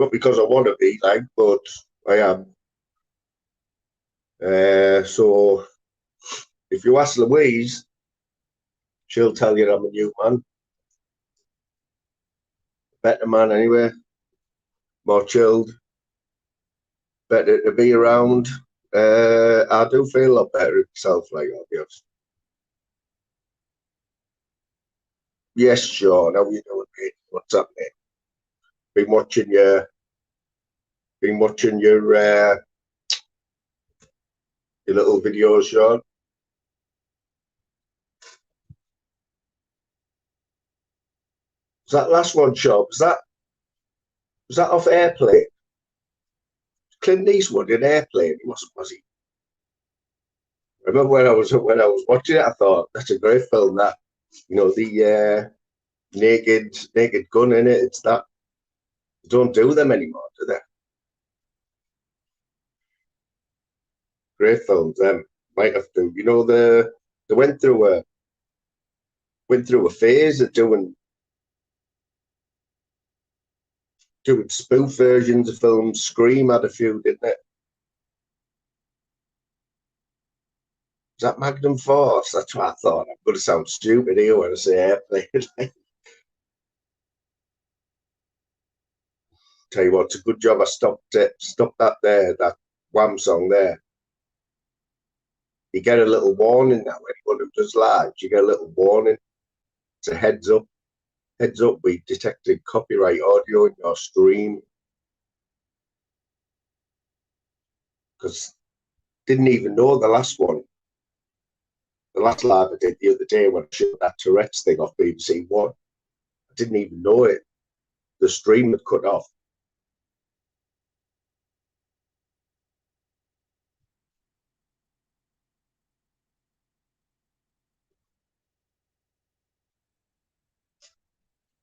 Not because I want to be, like, but I am. So if you ask Louise, she'll tell you I'm a new man. Better man anyway. More chilled. Better to be around. I do feel a lot better with myself, like, I'll be honest. Yes, Sean, how you doing, mate? What's up, mate? Been watching your your little videos, Sean. Was that last one, Sean? Was that off Airplane? Clint Eastwood in Airplane, wasn't, was he? I remember when I was watching it, I thought that's a great film. That, you know, the naked gun in it. It's that they don't do them anymore, do they? Great films. Them might have to. You know, they went through a phase of doing spoof versions of films. Scream had a few, didn't it? Was that Magnum Force? That's what I thought. I'm going to sound stupid here when I say Airplane. Tell you what, it's a good job I stopped that there, that Wham song there. You get a little warning now. Anyone who does live, you get a little warning. It's a heads up. Heads up, we detected copyright audio in your stream. Because didn't even know the last one. The last live I did the other day when I showed that Tourette's thing off BBC One. I didn't even know it. The stream had cut off.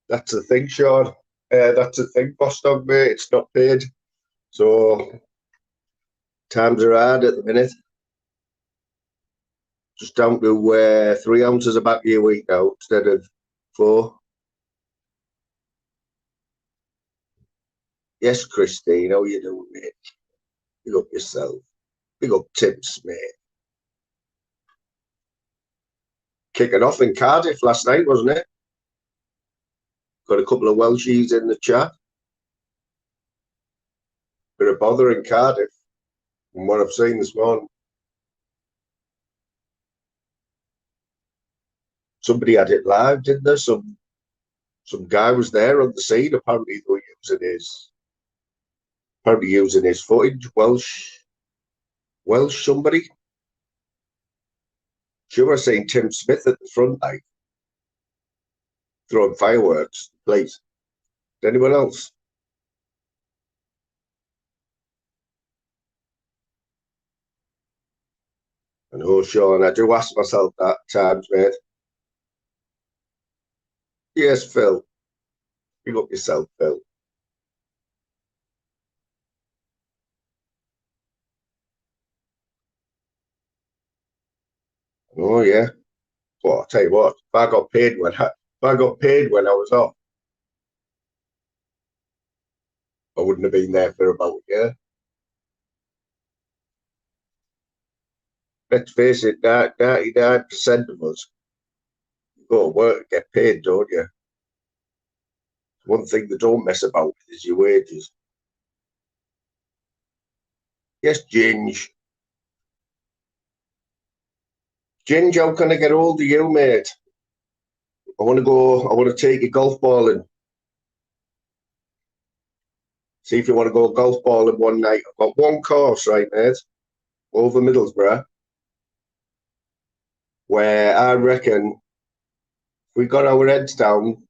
That's the thing, Sean. That's the thing, boss dog, mate. It's not paid. So times are hard at the minute. Just down to 3 ounces of back a week now instead of 4. Yes, Christine, how you doing, mate? Big up yourself. Big up tips, mate. Kicking off in Cardiff last night, wasn't it? Got a couple of Welshies in the chat. Bit of bother in Cardiff from what I've seen this morning. Somebody had it live, didn't there? Some guy was there on the scene. Apparently, they were using his footage. Welsh somebody. Sure, I seen Tim Smith at the front, like throwing fireworks. Please, anyone else? And oh, Sean, I do ask myself that at times, mate. Yes, Phil. Pick up yourself, Phil. Oh yeah. Well, I'll tell you what. If I got paid when I was off, I wouldn't have been there for about a year. Let's face it, 99% of us go to work, get paid, don't you? One thing they don't mess about with is your wages. Yes, Ginge. Ginge, how can I get hold of you, mate? I want to take you golf balling. See if you want to go golf balling one night. I've got one course, right, mate, over Middlesbrough, where I reckon if we got our heads down,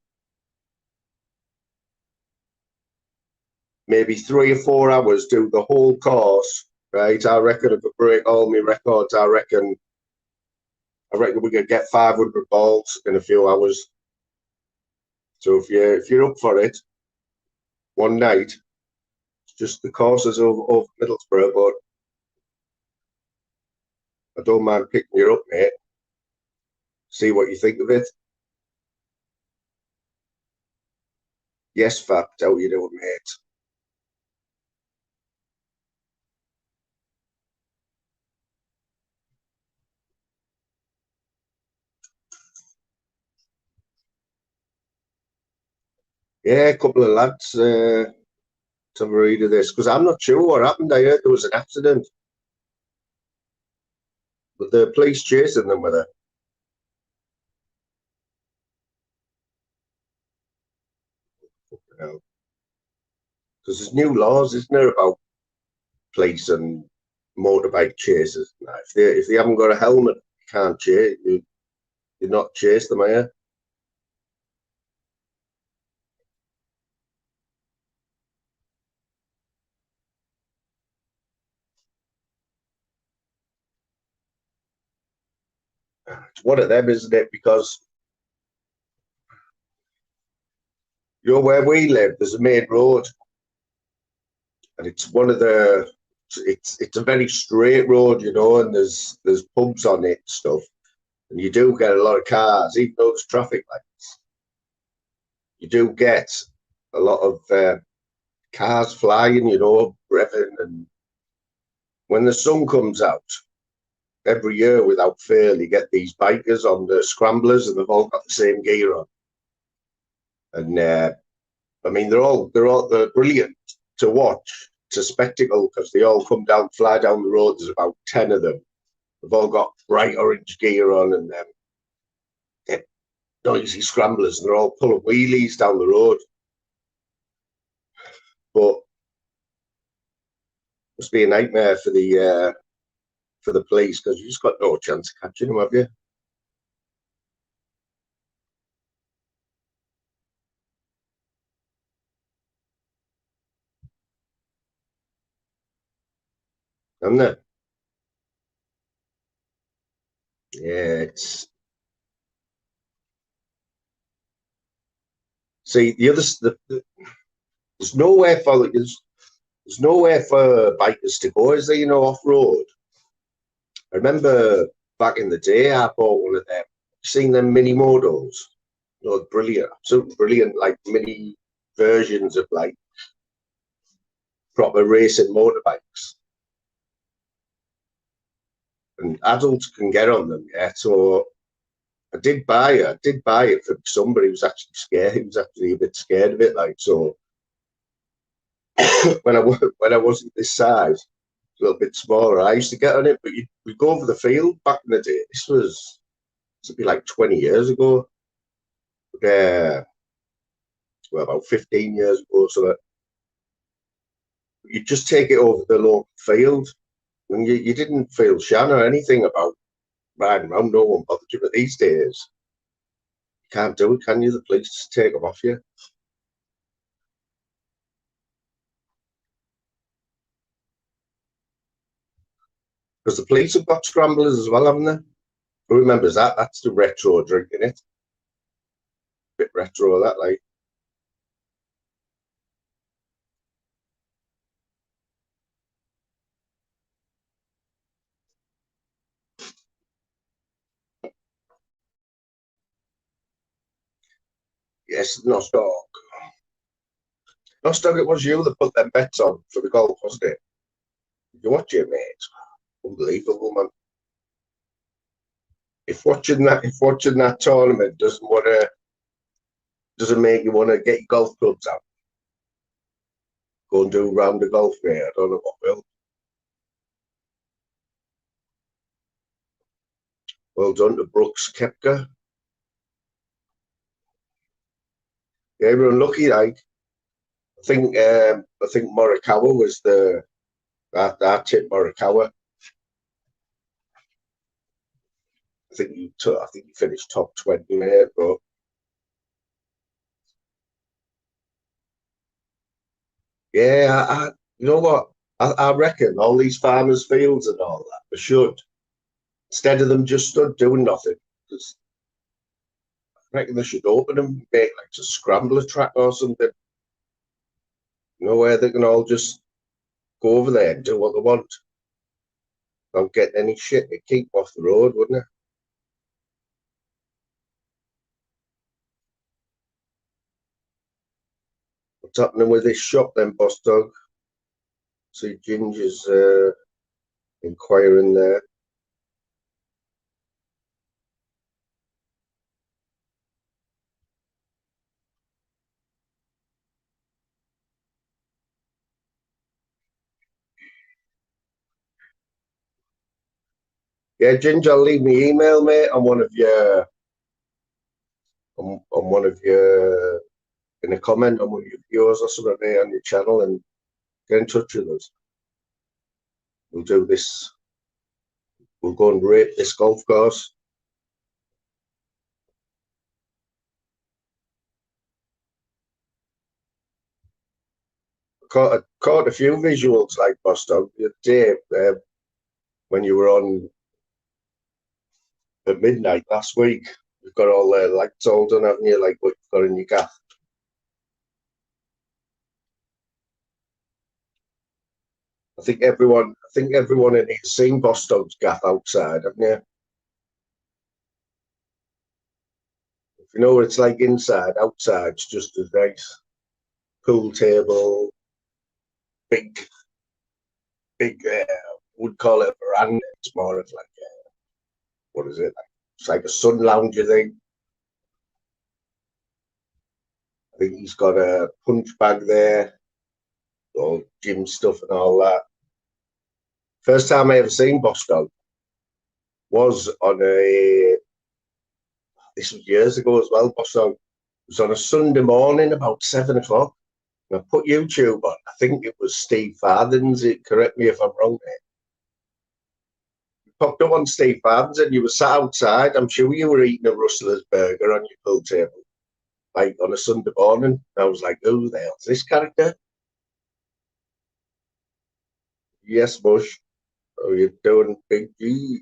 maybe 3 or 4 hours, do the whole course, right? I reckon if I break all my records, I reckon we could get 500 balls in a few hours. So if you're up for it, one night, it's just the courses over Middlesbrough, but I don't mind picking you up, mate. See what you think of it. Yes, fact, how you doing, mate? Yeah, a couple of lads to have a read of this because I'm not sure what happened. I heard there was an accident, but the police chasing them with it. Because there's new laws, isn't there, about police and motorbike chases. Now, if they haven't got a helmet, you can't chase. You're not chase them, are you? It's one of them, isn't it? Because you know where we live, there's a main road, and it's one of the. It's a very straight road, you know, and there's pubs on it and stuff, and you do get a lot of cars, even though there's traffic lights. You do get a lot of cars flying, you know, revving, and when the sun comes out every year without fail, you get these bikers on the scramblers, and they've all got the same gear on, and I mean, they're brilliant to watch. It's a spectacle because they all come down, fly down the road. There's about 10 of them. They've all got bright orange gear on and they're noisy scramblers, and they're all pulling wheelies down the road. But it must be a nightmare for the police because you just got no chance of catching them, have you? Haven't they? Yeah, it's see there's nowhere for there's nowhere for bikers to go, is there? You know, off road. I remember back in the day, I bought one of them. Seen them mini motos? No, brilliant, absolutely brilliant, like mini versions of like proper racing motorbikes, and adults can get on them. Yeah, so I did buy it. I did buy it for somebody who was actually scared. He was actually a bit scared of it. Like so, when I wasn't this size, a little bit smaller, I used to get on it. But we go over the field back in the day. This would be like 20 years ago. Uh, well, about 15 years ago. So that you just take it over the local field, and you didn't feel shan or anything about riding around. No one bothered you. But these days, you can't do it, can you? The police just take them off you. Because the police have got scramblers as well, haven't they? Who remembers that? That's the retro drinking it. Bit retro, that, like. Yes, Nostog. Nostog, it was you that put them bets on for the golf, wasn't it? Did you watch it, mate? Unbelievable, man. If watching that tournament doesn't make you want to get your golf clubs out, go and do a round of golf, mate. I don't know what will. Well done to Brooks Kepka. Yeah, we're unlucky. Like I think Morikawa was the that tip Morikawa. I think he finished top 20 there, but yeah, you know what? I reckon all these farmers' fields and all that, they should, instead of them just stood doing nothing, just, I reckon they should open them, make like a scrambler track or something, you know, where they can all just go over there and do what they want without getting any shit. They keep off the road, wouldn't it? What's happening with this shop then, boss dog? See, Ginger's inquiring there. Yeah, Ginger, leave me email, mate, on one of your on one of your in a comment on one of your videos or something there on your channel, and get in touch with us. We'll do this. We'll go and rate this golf course. Caught a few visuals like Boston the other day when you were on at midnight last week. You've got all the lights all done, haven't you? Like what you've got in your gaff. I think everyone in here's seen Boston's gaff outside, haven't you? If you know what it's like inside, outside it's just as nice. Pool table, big, big. Would call it a veranda. It's more of like what is it? It's like a sun lounger thing. I think he's got a punch bag there, all gym stuff and all that. First time I ever seen Boss Dog was on a. This was years ago as well. Boss Dog was on a Sunday morning about 7 o'clock. And I put YouTube on. I think it was Steve Farthing's. Correct me if I'm wrong, mate. Popped up on Steve Farthing's and you were sat outside. I'm sure you were eating a Rustler's burger on your pool table, like on a Sunday morning. I was like, who the hell's this character? Yes, Bush. How you doing, Big G?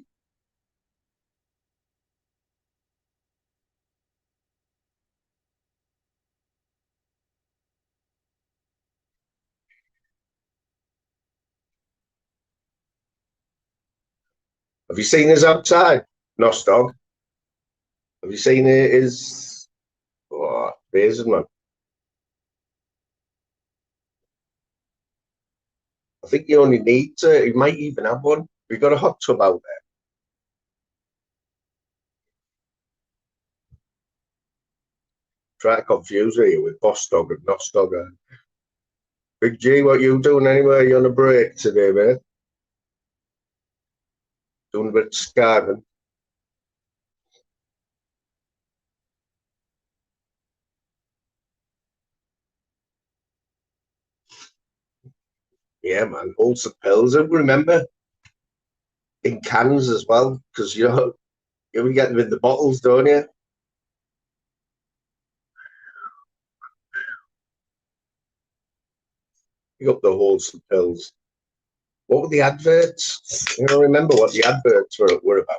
Have you seen his outside? Nostog. Have you seen his? Oh, amazing, man. I think you only need to. He might even have one. We got a hot tub out there. Try to confuse you with Boss Dog and Nostog. Big G, what you doing anyway? You on a break today, mate? Doing a bit of skiving. Yeah, man. Also pills. I remember in cans as well, because you get them in the bottles, don't you? You got the wholesome pills. What were the adverts? You know, remember what the adverts were about?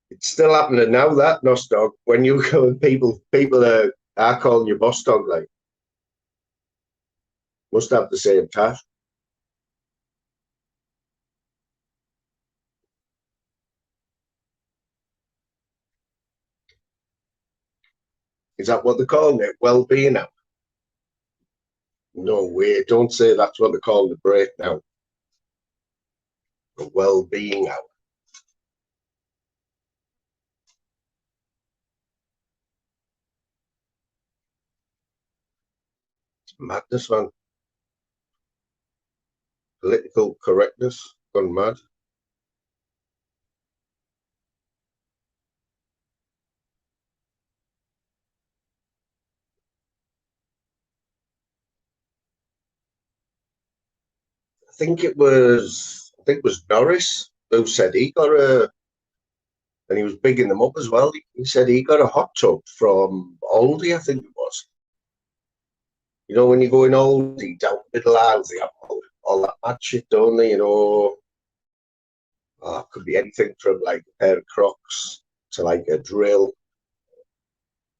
It's still happening now. That Nos Dog. When you go and people are calling you Boss Dog. Like, must have the same cash. Is that what they're calling it? Well-being now? No way. Don't say that's what they're calling the break now. A well-being hour. It's madness, man. Political correctness gone mad. I think it was Norris who said he got and he was bigging them up as well. He said he got a hot tub from Aldi, I think it was. You know, when you go in Aldi down middle aisles, they have all that mad shit, don't they? You know, it could be anything from like a pair of Crocs to like a drill,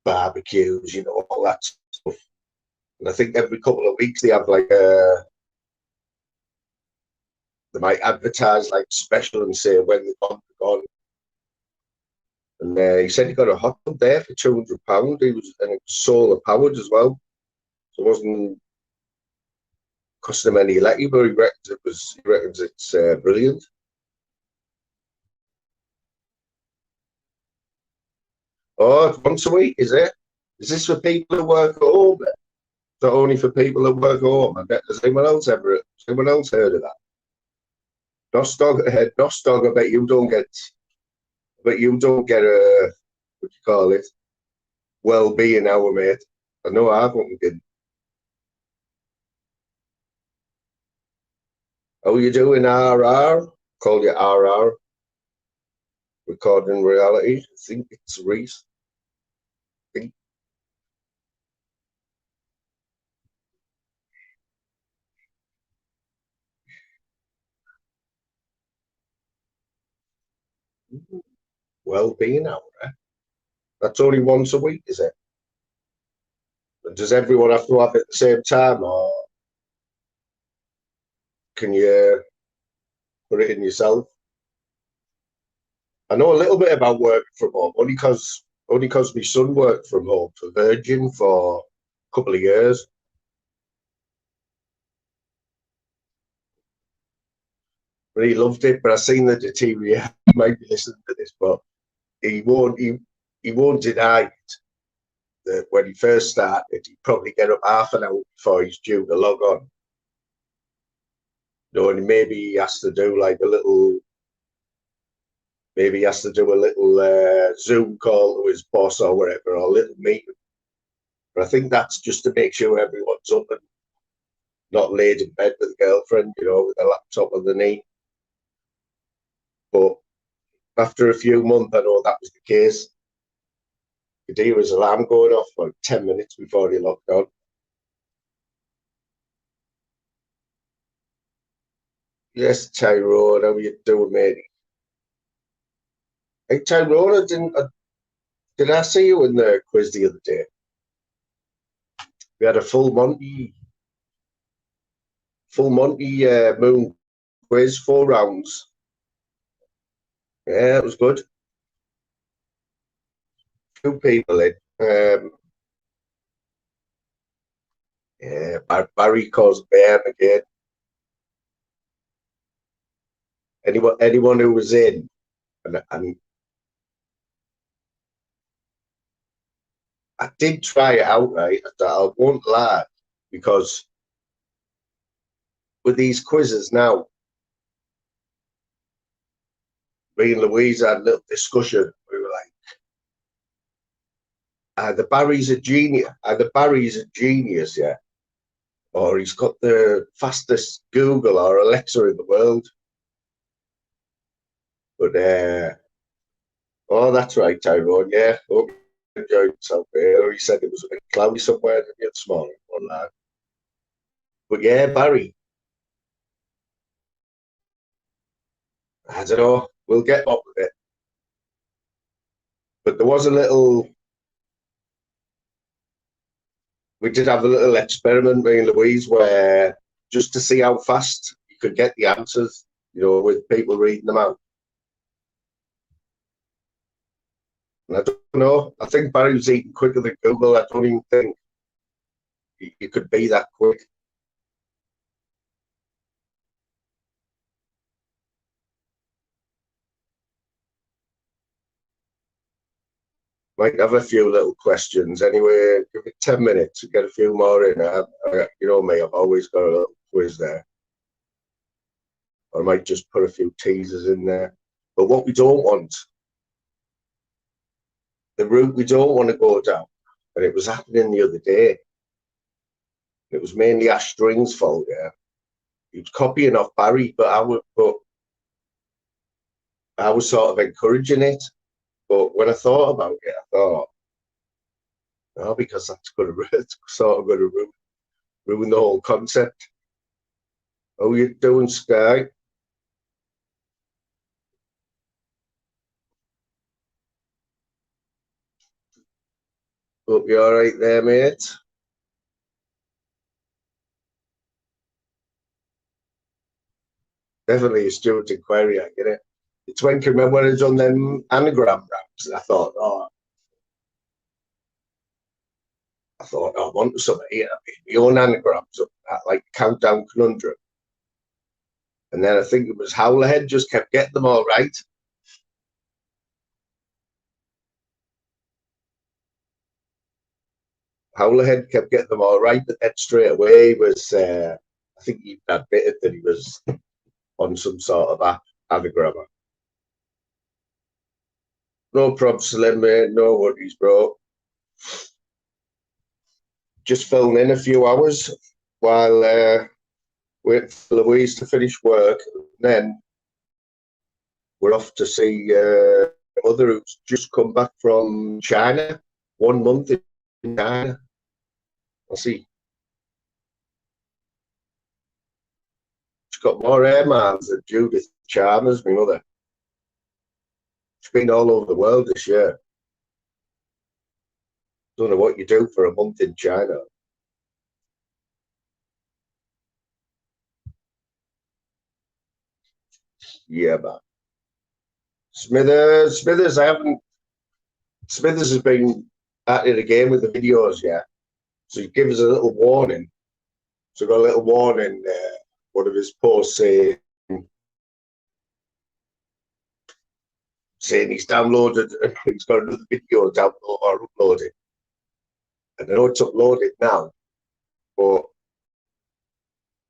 barbecues, you know, all that stuff. And I think every couple of weeks they have like they might advertise like special and say when they're gone. And he said he got a hot tub there for £200. He was and it was solar powered as well, so it wasn't costing him any electricity. But he reckons it was. He reckons it's brilliant. Oh, once a week, is it? Is this for people who work at home? that only for people that work at home? Has anyone else heard of that? Nostog, I bet you don't get, a, what do you call it, well-being hour, mate. I know I haven't did. How you doing, RR? Call you RR. Recording reality. I think it's Reese. Well-being hour. Eh? That's only once a week, is it? Does everyone have to have it at the same time, or can you put it in yourself? I know a little bit about working from home, only because my son worked from home for Virgin for a couple of years. But he loved it. But I seen the TV. He might be listening to this, but he won't deny it, that when he first started, he'd probably get up half an hour before he's due to log on. You know, and maybe he has to do like a little Zoom call to his boss or whatever, or a little meeting. But I think that's just to make sure everyone's up and not laid in bed with a girlfriend, with a laptop on the knee. But after a few months, I know that was the case. You could hear his alarm going off like 10 minutes before he logged on. Yes, Tyrone, how you doing, mate? Hey, Tyrone, did I see you in the quiz the other day? We had a full Monty Moon quiz, 4 rounds. Yeah, it was good. 2 people in. Yeah, Barry calls Bam again. Anyone who was in, and I did try it out, right? I won't lie, because with these quizzes now, me and Louise had a little discussion. We were like, either Barry's a genius, yeah, or he's got the fastest Google or Alexa in the world. But oh, that's right, Tyrone. Yeah, hope you enjoyed yourself. He said it was a bit cloudy somewhere this morning. But yeah, Barry, I don't know. We'll get up with it. But there was we did have a little experiment, me and Louise, where just to see how fast you could get the answers, with people reading them out. And I don't know. I think Barry was eating quicker than Google. I don't even think you could be that quick. Might have a few little questions. Anyway, give it 10 minutes to get a few more in. You know me, I've always got a little quiz there. Or I might just put a few teasers in there. But what we don't want, the route we don't want to go down, and it was happening the other day. It was mainly Ash String's fault, yeah. He was copying off Barry, but I was sort of encouraging it. But when I thought about it, I thought, no, because that's going to sort of going to ruin the whole concept. How you doing, Sky? Hope you're all right there, mate. Definitely a student inquiry, I get it. It's when I remember when I done them anagram raps, and I thought, I want something here. My own anagrams up that, like Countdown Conundrum. And then I think it was Howlerhead just kept getting them all right. Howlerhead kept getting them all right, but then straight away he was, I think he admitted that he was on some sort of anagramma. No props, Slim, mate. No worries, bro. Just filling in a few hours while waiting for Louise to finish work. Then we're off to see a mother who's just come back from China. 1 month in China. I'll see. She's got more air miles than Judith Chalmers, my mother. She's been all over the world this year. Don't know what you do for a month in China. Yeah, man. Smithers, I haven't. Smithers has been at it again with the videos, yeah. So he gives us a little warning. So got a little warning. One of his posts saying he's downloaded, he's got another video download or uploaded. And I know it's uploaded now, but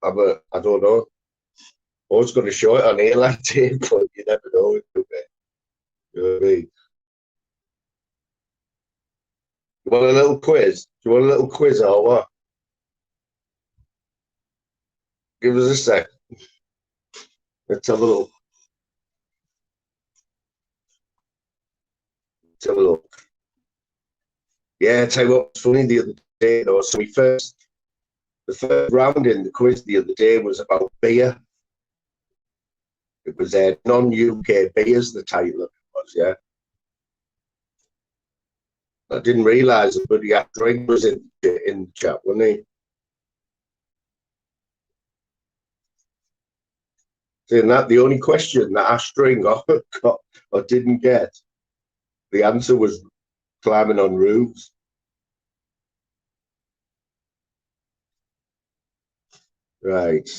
I don't know. I was going to show it on here like tape, but you never know. You know what I mean? You want a little quiz? Do you want a little quiz or what? Give us a sec. Let's have a look. Let's have a look. Yeah, tell you what was funny the other day though. So the first round in the quiz the other day was about beer. It was non-UK beers, the title of it was, yeah. I didn't realise that bloody drink was in the chat, wasn't he? Saying that the only question that Ashstring got or didn't get, the answer was climbing on roofs. Right.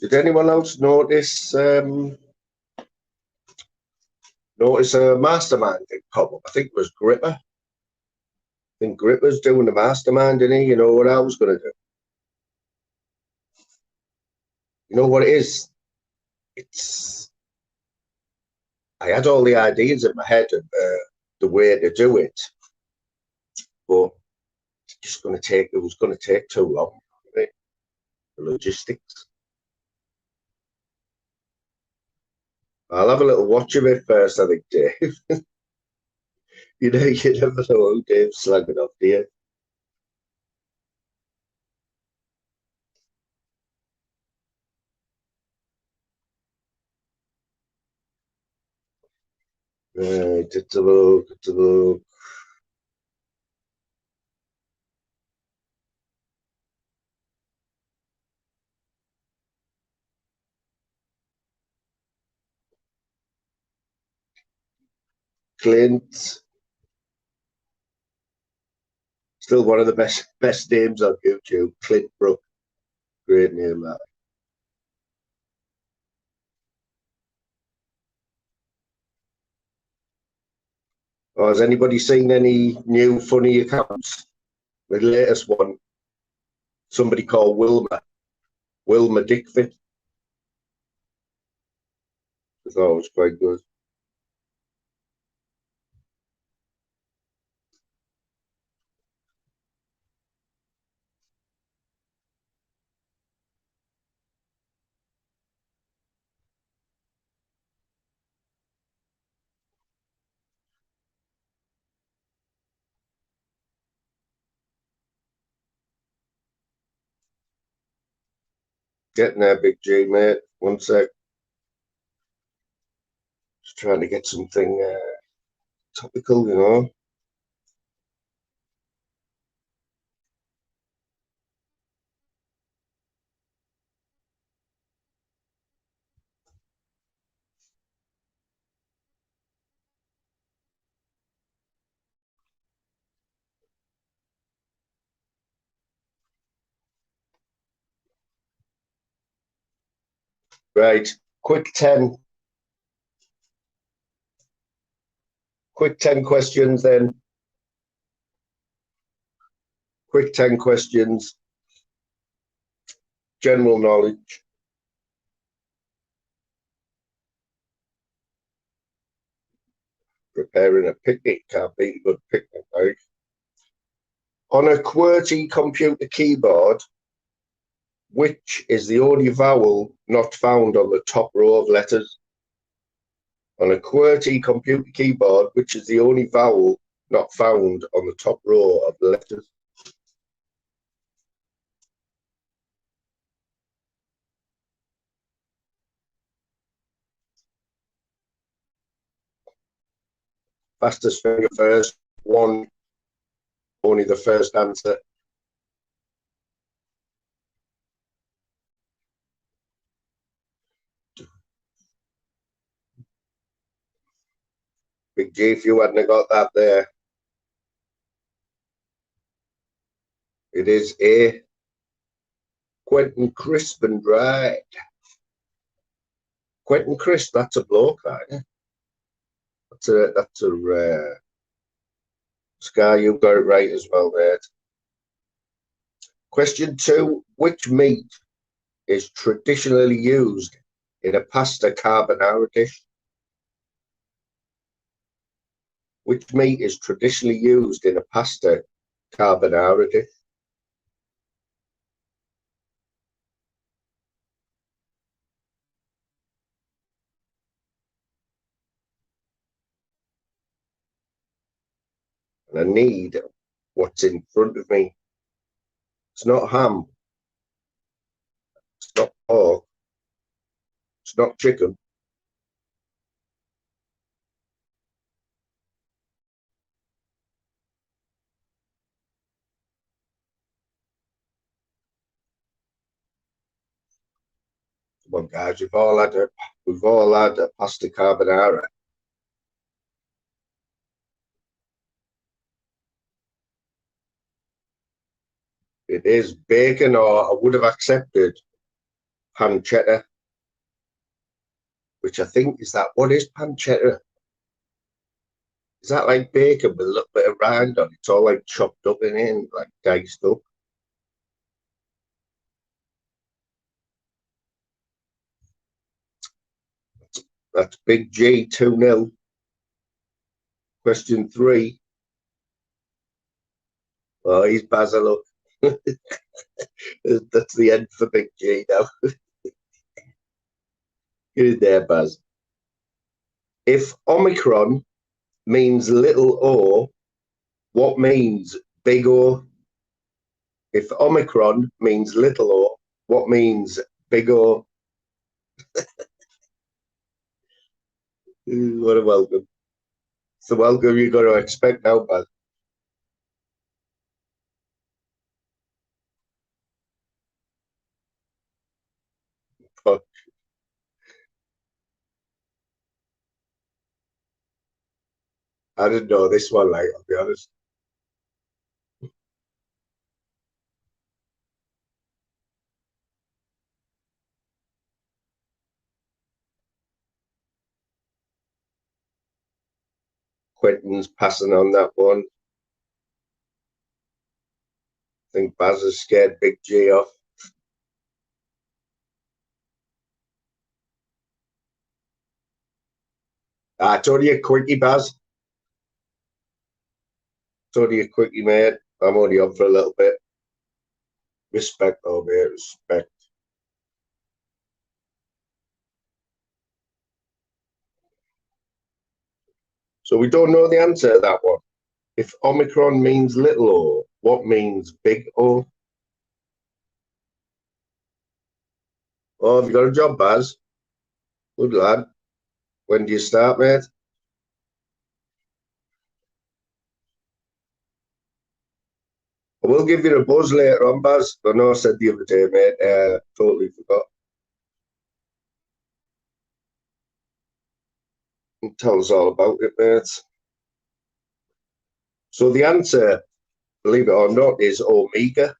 Did anyone else notice a mastermind thing pop up? I think it was Gripper. I think Gripper's doing the mastermind, didn't he? You know what I was going to do? You know what it is? I had all the ideas in my head of the way to do it, but it was going to take too long. Right? The logistics. I'll have a little watch of it first, I think, Dave. You never know who Dave's slagging off, do you? Right, it's a look, it's a look. Clint, still one of the best names on YouTube. Clint Brook, great name that. Oh, has anybody seen any new funny accounts? The latest one, somebody called Wilma Dickfit. I thought it was quite good. Getting there, Big G, mate. One sec. Just trying to get something topical, you know. Right. Quick 10. Quick 10 questions then. Quick 10 questions. General knowledge. Preparing a picnic can't beat a good picnic, right? On a QWERTY computer keyboard, which is the only vowel not found on the top row of letters? On a QWERTY computer keyboard, which is the only vowel not found on the top row of the letters? Fastest finger first. One. Only the first answer. Big G, if you hadn't got that there. It is A. Quentin Crisp and Dried. Quentin Crisp, that's a bloke, right? That's a Sky, you got it right as well, mate. Question 2. Which meat is traditionally used in a pasta carbonara dish? Which meat is traditionally used in a pasta carbonara dish? And I need what's in front of me. It's not ham. It's not pork. It's not chicken. Come on, guys, we've all had a pasta carbonara. It is bacon, or I would have accepted pancetta, which I think is that. What is pancetta? Is that like bacon with a little bit of rind on it? It's all like chopped up in it, like diced up. That's Big G, 2-0. Question 3. Oh, he's Basil. That's the end for Big G now. Get in there, Baz. If Omicron means little o, what means big O? If Omicron means little o, what means big O? What a welcome. It's the welcome you've got to expect now, Baz. But I didn't know this one, like, I'll be honest. Quentin's passing on that one. I think Baz has scared Big G off. It's only a quickie, Baz. It's only a quickie, mate. I'm only on for a little bit. Respect, though, mate. Respect. So we don't know the answer to that one. If Omicron means little o, what means big O? Oh, have you got a job, Baz? Good lad. When do you start, mate? I will give you a buzz later on, Baz. I know I said the other day, mate. Totally forgot. Tell us all about it, mate. So the answer, believe it or not, is omega.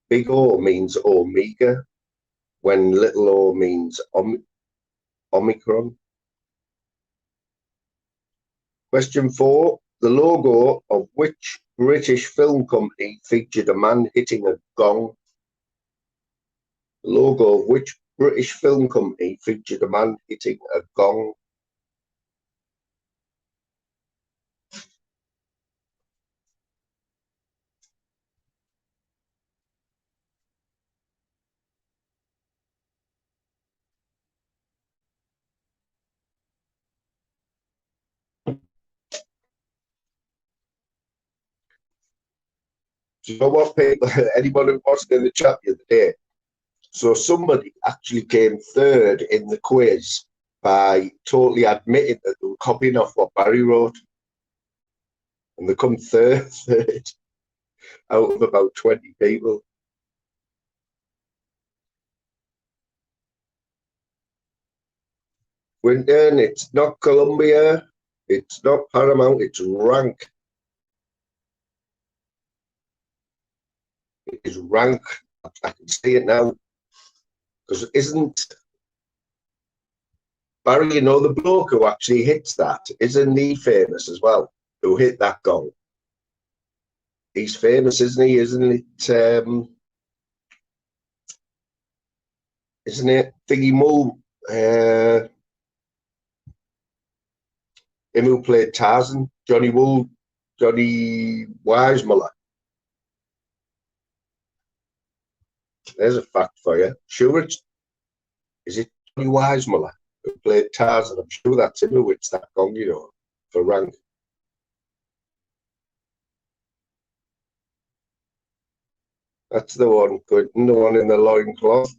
Big O means omega. when little o means Omicron. Question 4. The logo of which British film company featured a man hitting a gong? The logo of which British film company featured a man hitting a gong? Do you know what, people? Anyone who wasn't in the chat the other day? So somebody actually came third in the quiz by totally admitting that they were copying off what Barry wrote. And they come third out of about 20 people. Winton, it's not Columbia, it's not Paramount, it's Rank. It is Rank. I can see it now. Because isn't Barry, you know, the bloke who actually hits that, isn't he famous as well? Who hit that gong? He's famous, isn't he? Isn't it? Isn't it Thingy Moo? Him who played Tarzan, Johnny Weissmuller. There's a fact for you. Sure, is it Johnny Weissmuller who played Tarzan? I'm sure that's him who hits that gong, you know, for Rank. That's the one, Quentin, the one in the loincloth.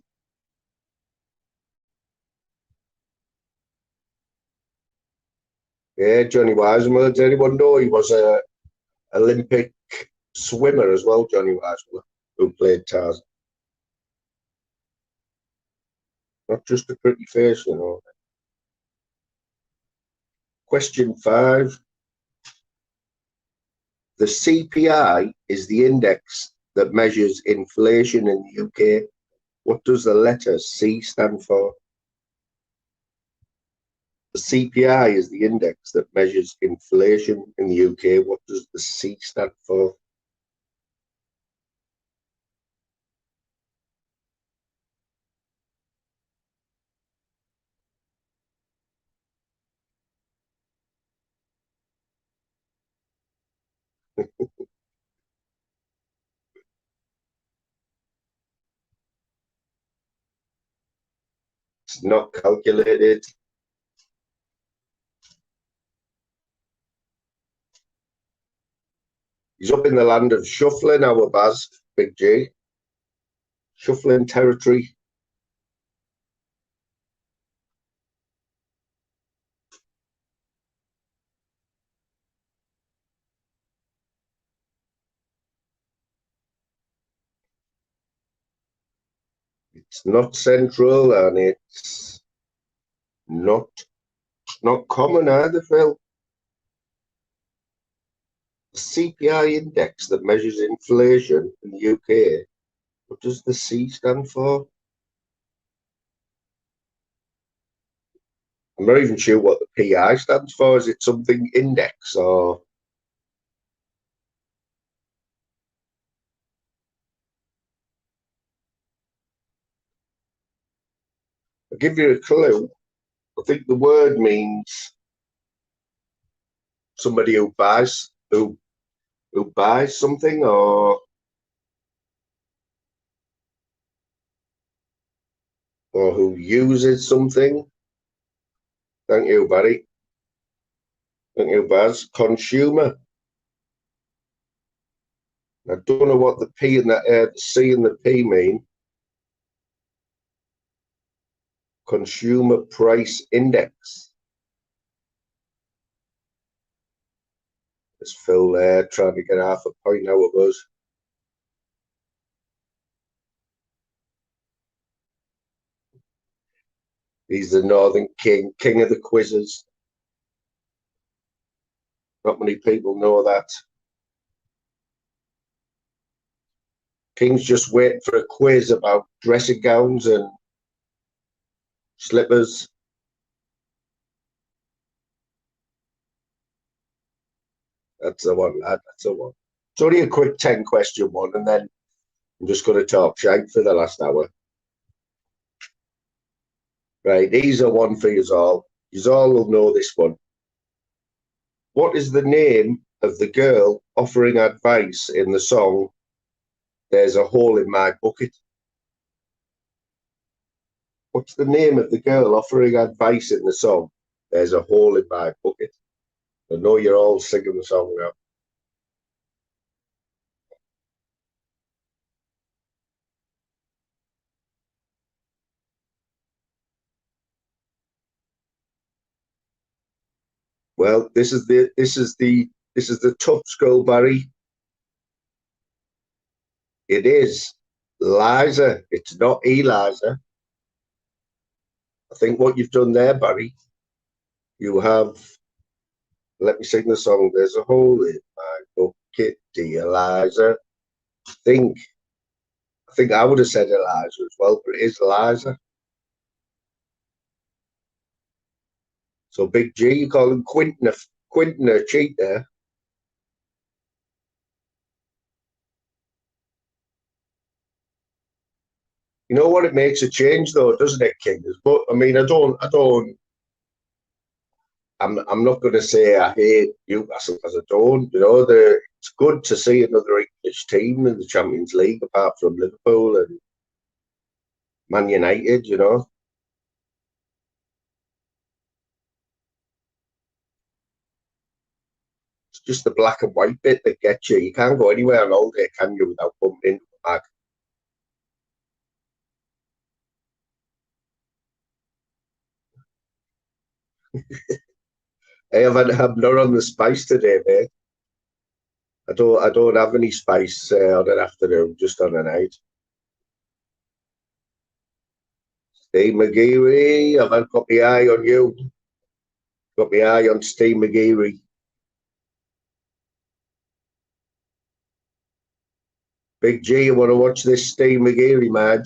Yeah, Johnny Weissmuller. Does anyone know he was a Olympic swimmer as well, Johnny Weissmuller, who played Tarzan? Not just a pretty face, you know. Question 5. The CPI is the index that measures inflation in the UK. What does the letter C stand for? The CPI is the index that measures inflation in the UK. What does the C stand for? It's not calculated. He's up in the land of shuffling, our Baz, Big G. Shuffling territory. It's not central and it's not common either, Phil. The CPI index that measures inflation in the UK. What does the C stand for? I'm not even sure what the PI stands for. Is it something index or? I'll give you a clue. I think the word means somebody who buys something or who uses something. Thank you, Barry. Thank you, Baz. Consumer. I don't know what the P and the C and the P mean. Consumer Price Index. There's Phil there trying to get half a point out of us. He's the Northern King, king of the quizzes. Not many people know that. King's just waiting for a quiz about dressing gowns and Slippers. That's the one, lad. That's the one. It's only a quick 10 question one, and then I'm just going to talk shite for the last hour. Right, these are one for you all. You all will know this one. What is the name of the girl offering advice in the song There's a Hole in My Bucket? What's the name of the girl offering advice in the song There's a Hole in My Bucket? I know you're all singing the song now. Well, this is the tough skull, Barry. It is Liza. It's not Eliza. I think what you've done there, Barry, you have. Let me sing the song. There's a hole in my bucket, dear Liza. Think. I think I would have said Eliza as well, but it is Liza. So Big G, you call him Quinton a cheat there. You know what? It makes a change though, doesn't it, King? But I mean, I'm not going to say I hate Newcastle because I don't. It's good to see another English team in the Champions League apart from Liverpool and Man United. It's just the black and white bit that gets you. You can't go anywhere on holiday, can you, without bumping into a bag? Hey, I'm not on the spice today, mate. I don't have any spice on an afternoon, just on a night. Steve McGeary, I've got my eye on you. Got my eye on Steve McGeary. Big G, you want to watch this Steve McGeary, man?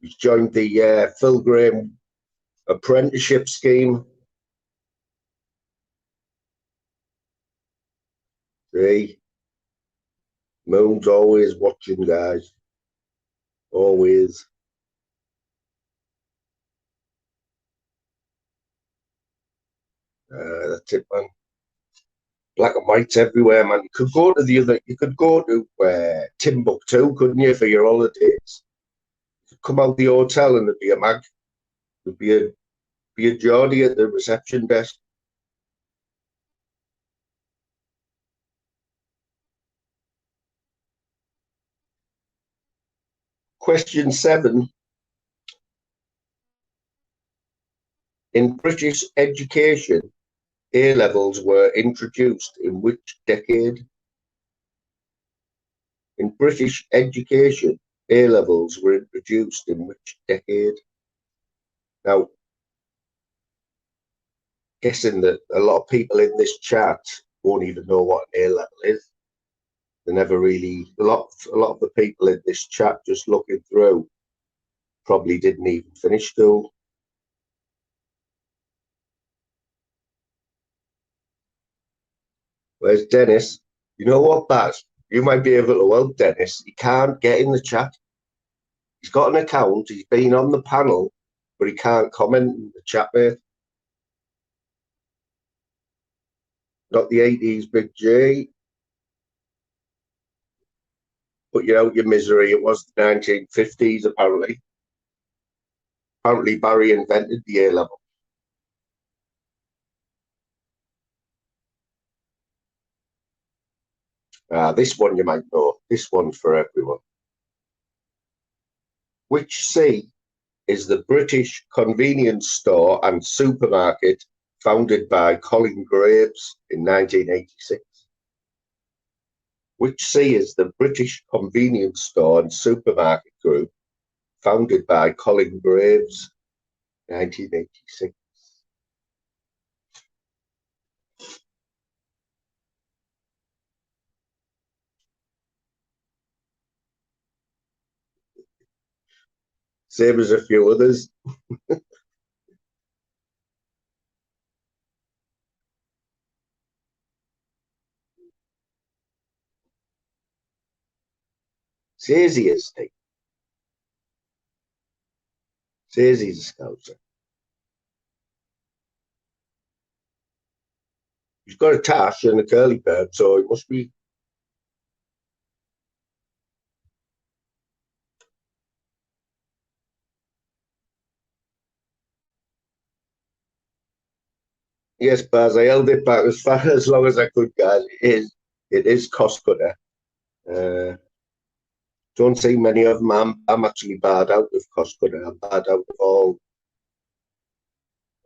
He's joined the Phil Graham apprenticeship scheme. See, Moon's always watching, guys. Always. That's it, man. Black and whites everywhere, man. You could go to Timbuktu, couldn't you, for your holidays? You could come out the hotel and there'd be a mag. There'd be a Geordie at the reception desk. Question 7. In British education, A levels were introduced in which decade? In British education, A levels were introduced in which decade? Now, guessing that a lot of people in this chat won't even know what an A level is. They never really. A lot of the people in this chat just looking through probably didn't even finish school. Where's Dennis? You know what, Baz? You might be able to help Dennis. He can't get in the chat. He's got an account. He's been on the panel, but he can't comment in the chat, mate. Not the 80s, Big J. Put you out your misery. It was the 1950s, apparently. Apparently, Barry invented the A level. This one you might know. This one's for everyone. Which C is the British convenience store and supermarket founded by Colin Graves in 1986? Which C is the British convenience store and supermarket group founded by Colin Graves, 1986? Same as a few others. Says he is, Steve. Says he's a scouser. He's got a tash and a curly bird, so it must be. Yes, Baz, I held it back as far as long as I could, guys. It is cost cutter. Don't see many of them. I'm actually bad out with cost cutter. I'm bad out of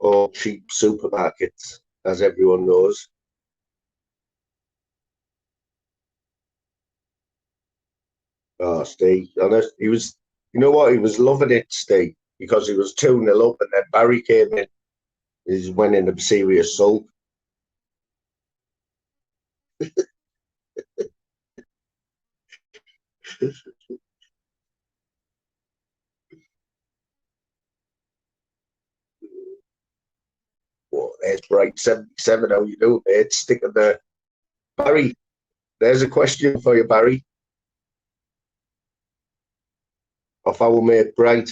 all cheap supermarkets, as everyone knows. Oh, Steve, honest, he was. You know what? He was loving it, Steve, because he was 2-0 up, and then Barry came in. He's went in a serious sulk. Well, there's Bright 77. How you doing, mate? Sticking there. Barry, there's a question for you, Barry, off our mate Bright.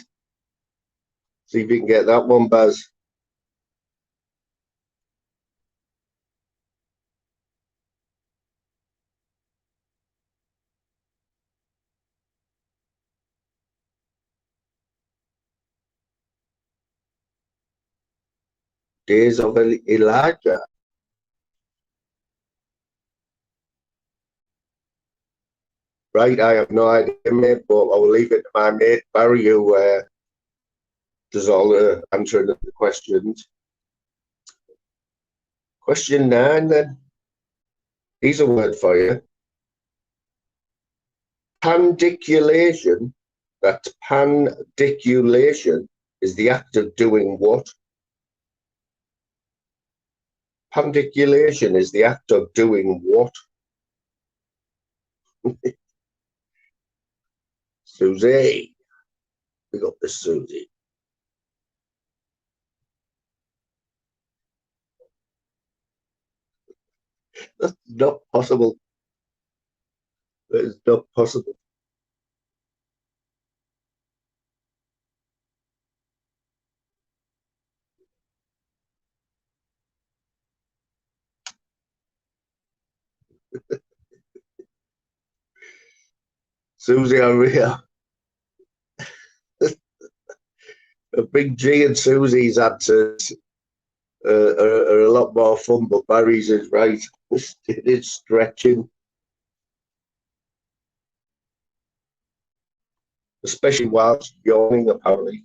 See if you can get that one, Baz. Days of Elijah. Right, I have no idea, mate, but I will leave it to my mate Barry, who does all the answering of the questions. Question 9, then. Here's a word for you. Pandiculation. That's pandiculation is the act of doing what? Pandiculation is the act of doing what? Susie. We got this, Susie. That's not possible. That is not possible. Susie Aria. Big G and Susie's answers are a lot more fun, but Barry's is right. It is stretching, especially whilst yawning, apparently.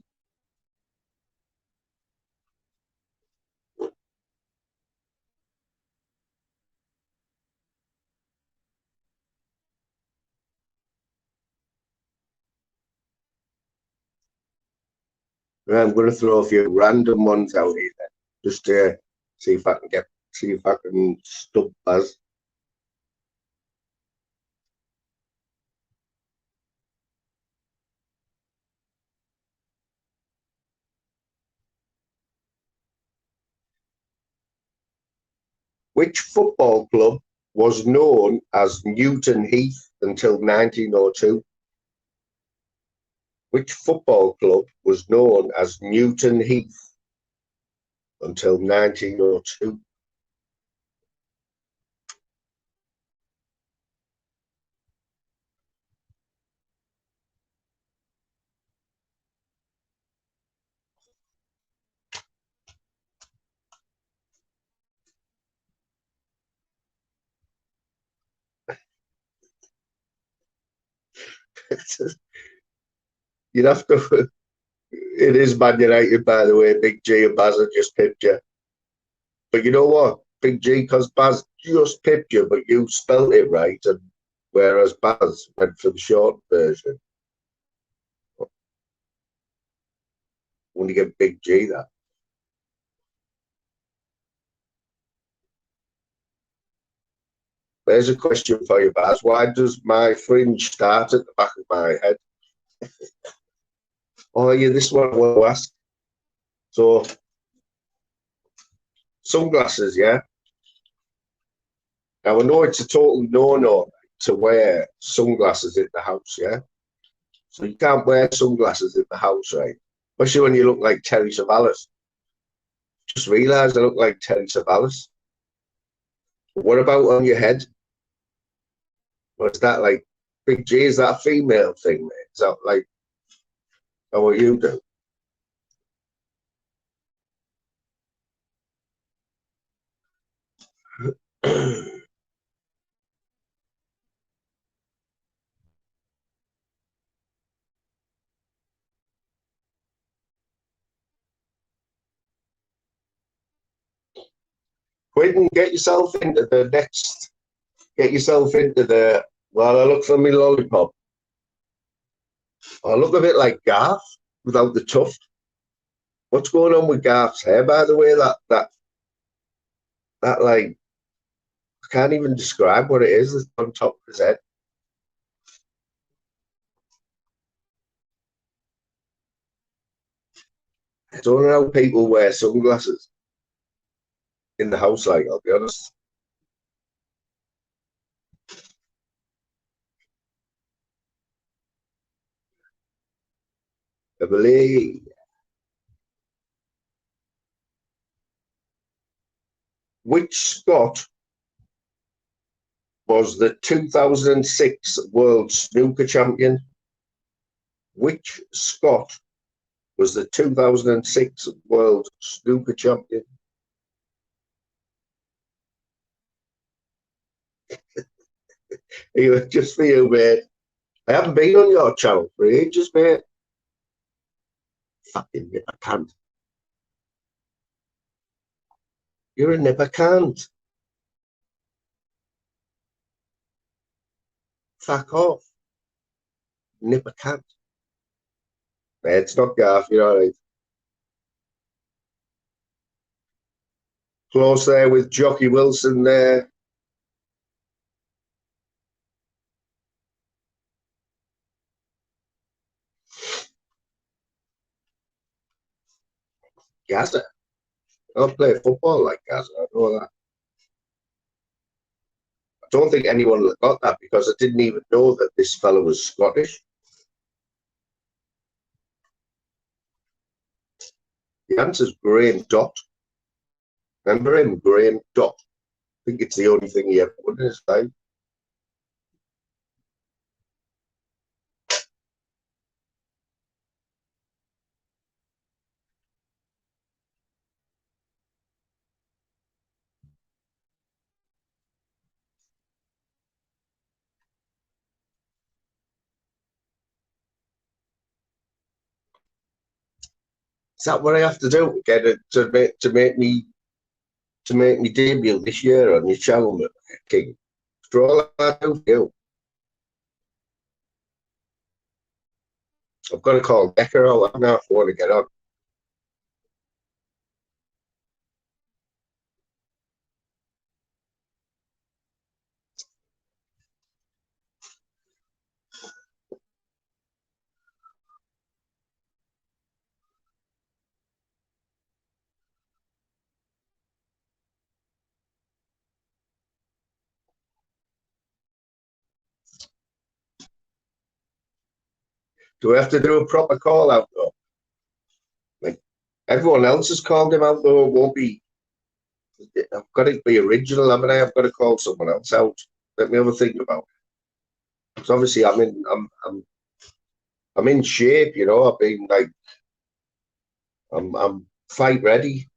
I'm going to throw a few random ones out here then, just to see if I can stump Baz. Which football club was known as Newton Heath until 1902? Which football club was known as Newton Heath until 1902? You'd have to. It is Man United, by the way. Big G and Baz have just pipped you. But you know what? Big G, because Baz just pipped you, but you spelt it right, and whereas Baz went for the short version. When you get Big G, that. There's a question for you, Baz. Why does my fringe start at the back of my head? Oh, yeah, this one I want to ask. So, sunglasses, yeah. Now I know it's a total no-no to wear sunglasses in the house, yeah. So you can't wear sunglasses in the house, right? Especially when you look like Terry Savalas. Just realised I look like Terry Savalas. What about on your head? What's that like? Big G, is that a female thing, mate? Is that like how what you do? Quentin, get yourself into the next. Get yourself into the. Well, I look for me lollipop. I look a bit like Garth without the tuft. What's going on with Garth's hair, by the way? That like I can't even describe what it is that's on top of his head. I don't know how people wear sunglasses in the house. Like, I'll be honest. I believe which Scot was the 2006 World Snooker Champion? Which Scot was the 2006 World Snooker Champion? Just for you, mate. I haven't been on your channel for ages, mate. Fucking nipper can't. You're a nipper can't. Fuck off. Nipper can't. Mate, it's not Garth, you're all right. Close there with Jockey Wilson there. Gaza. I don't play football like Gaza. I know that. I don't think anyone got that because I didn't even know that this fellow was Scottish. The answer's Graham Dot. Remember him, Graham Dot? I think it's the only thing he ever won in his life. Is that what I have to do to get it to make me debut this year on your channel, King? After all I do for you, I've got to call Becker out now if I want to get on. Do we have to do a proper call out though? Like everyone else has called him out though. It won't be. I've got to be original, haven't I? I've got to call someone else out. Let me have a think about it. Because obviously I'm in shape, you know. I've been like I'm fight ready.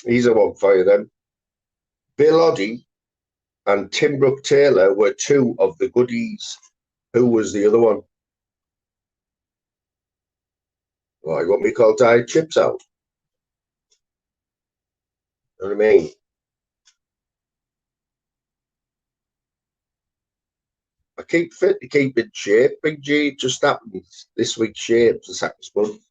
He's a one for you then. Bill Oddie and Tim Brooke Taylor were two of the goodies. Who was the other one? Well, you want me to call Diet Chips out? You know what I mean? keep fit to keep in shape. Big G just happened this week's shape the second month.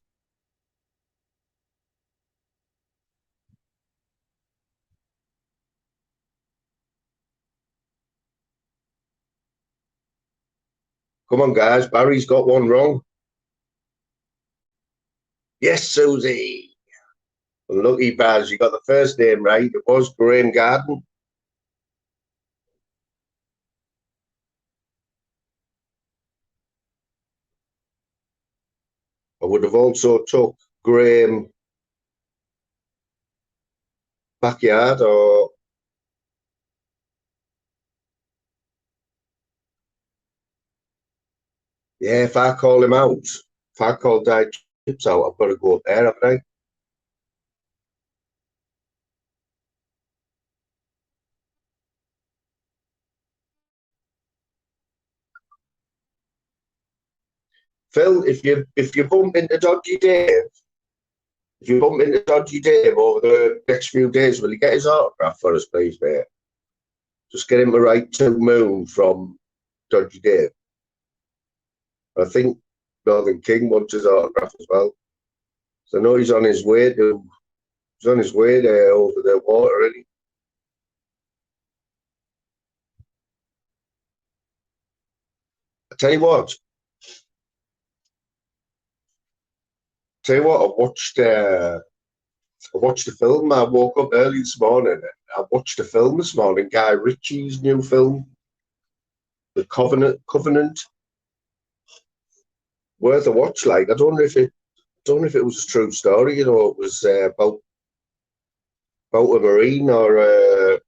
Come on, guys. Barry's got one wrong. Yes, Susie. Lucky Baz, you got the first name right. It was Graham Garden. I would have also took Graham Backyard or yeah, if I call him out, if I call Died Chips out, I've got to go up there, haven't I? Phil, if you bump into Dodgy Dave, if you bump into Dodgy Dave over the next few days, will you get his autograph for us, please, mate? Just get him to write to Moon from Dodgy Dave. I think Northern King wants his autograph as well. So I know he's on his way there over the water, isn't he? I tell you what, I watched the film. I woke up early this morning and I watched the film this morning, Guy Ritchie's new film, The Covenant. Worth a watch, like don't know if it was a true story, you know, it was about a Marine or a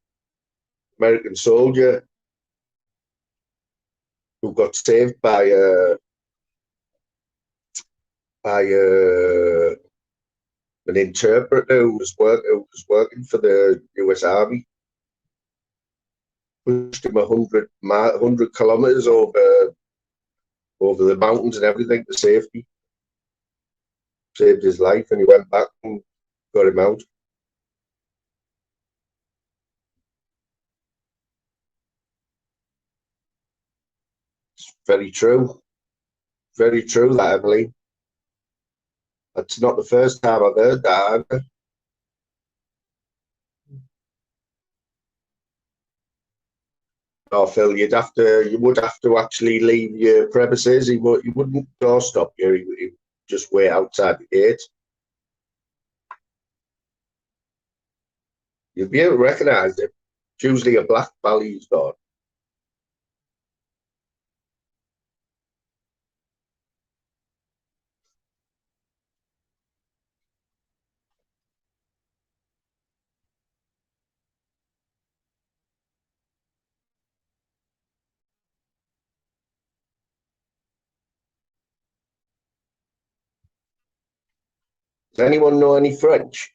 American soldier who got saved by an interpreter who was working for the US Army. Pushed him 100 kilometers over the mountains and everything to safety. Saved his life, and he went back and got him out. It's very true. Very true, that, Emily. That's not the first time I've heard that either. Oh, Phil, you would have to actually leave your premises. He wouldn't doorstop you. He'd just wait outside the gate. You'd be able to recognise him. It's usually a black belly he's got. Does anyone know any French?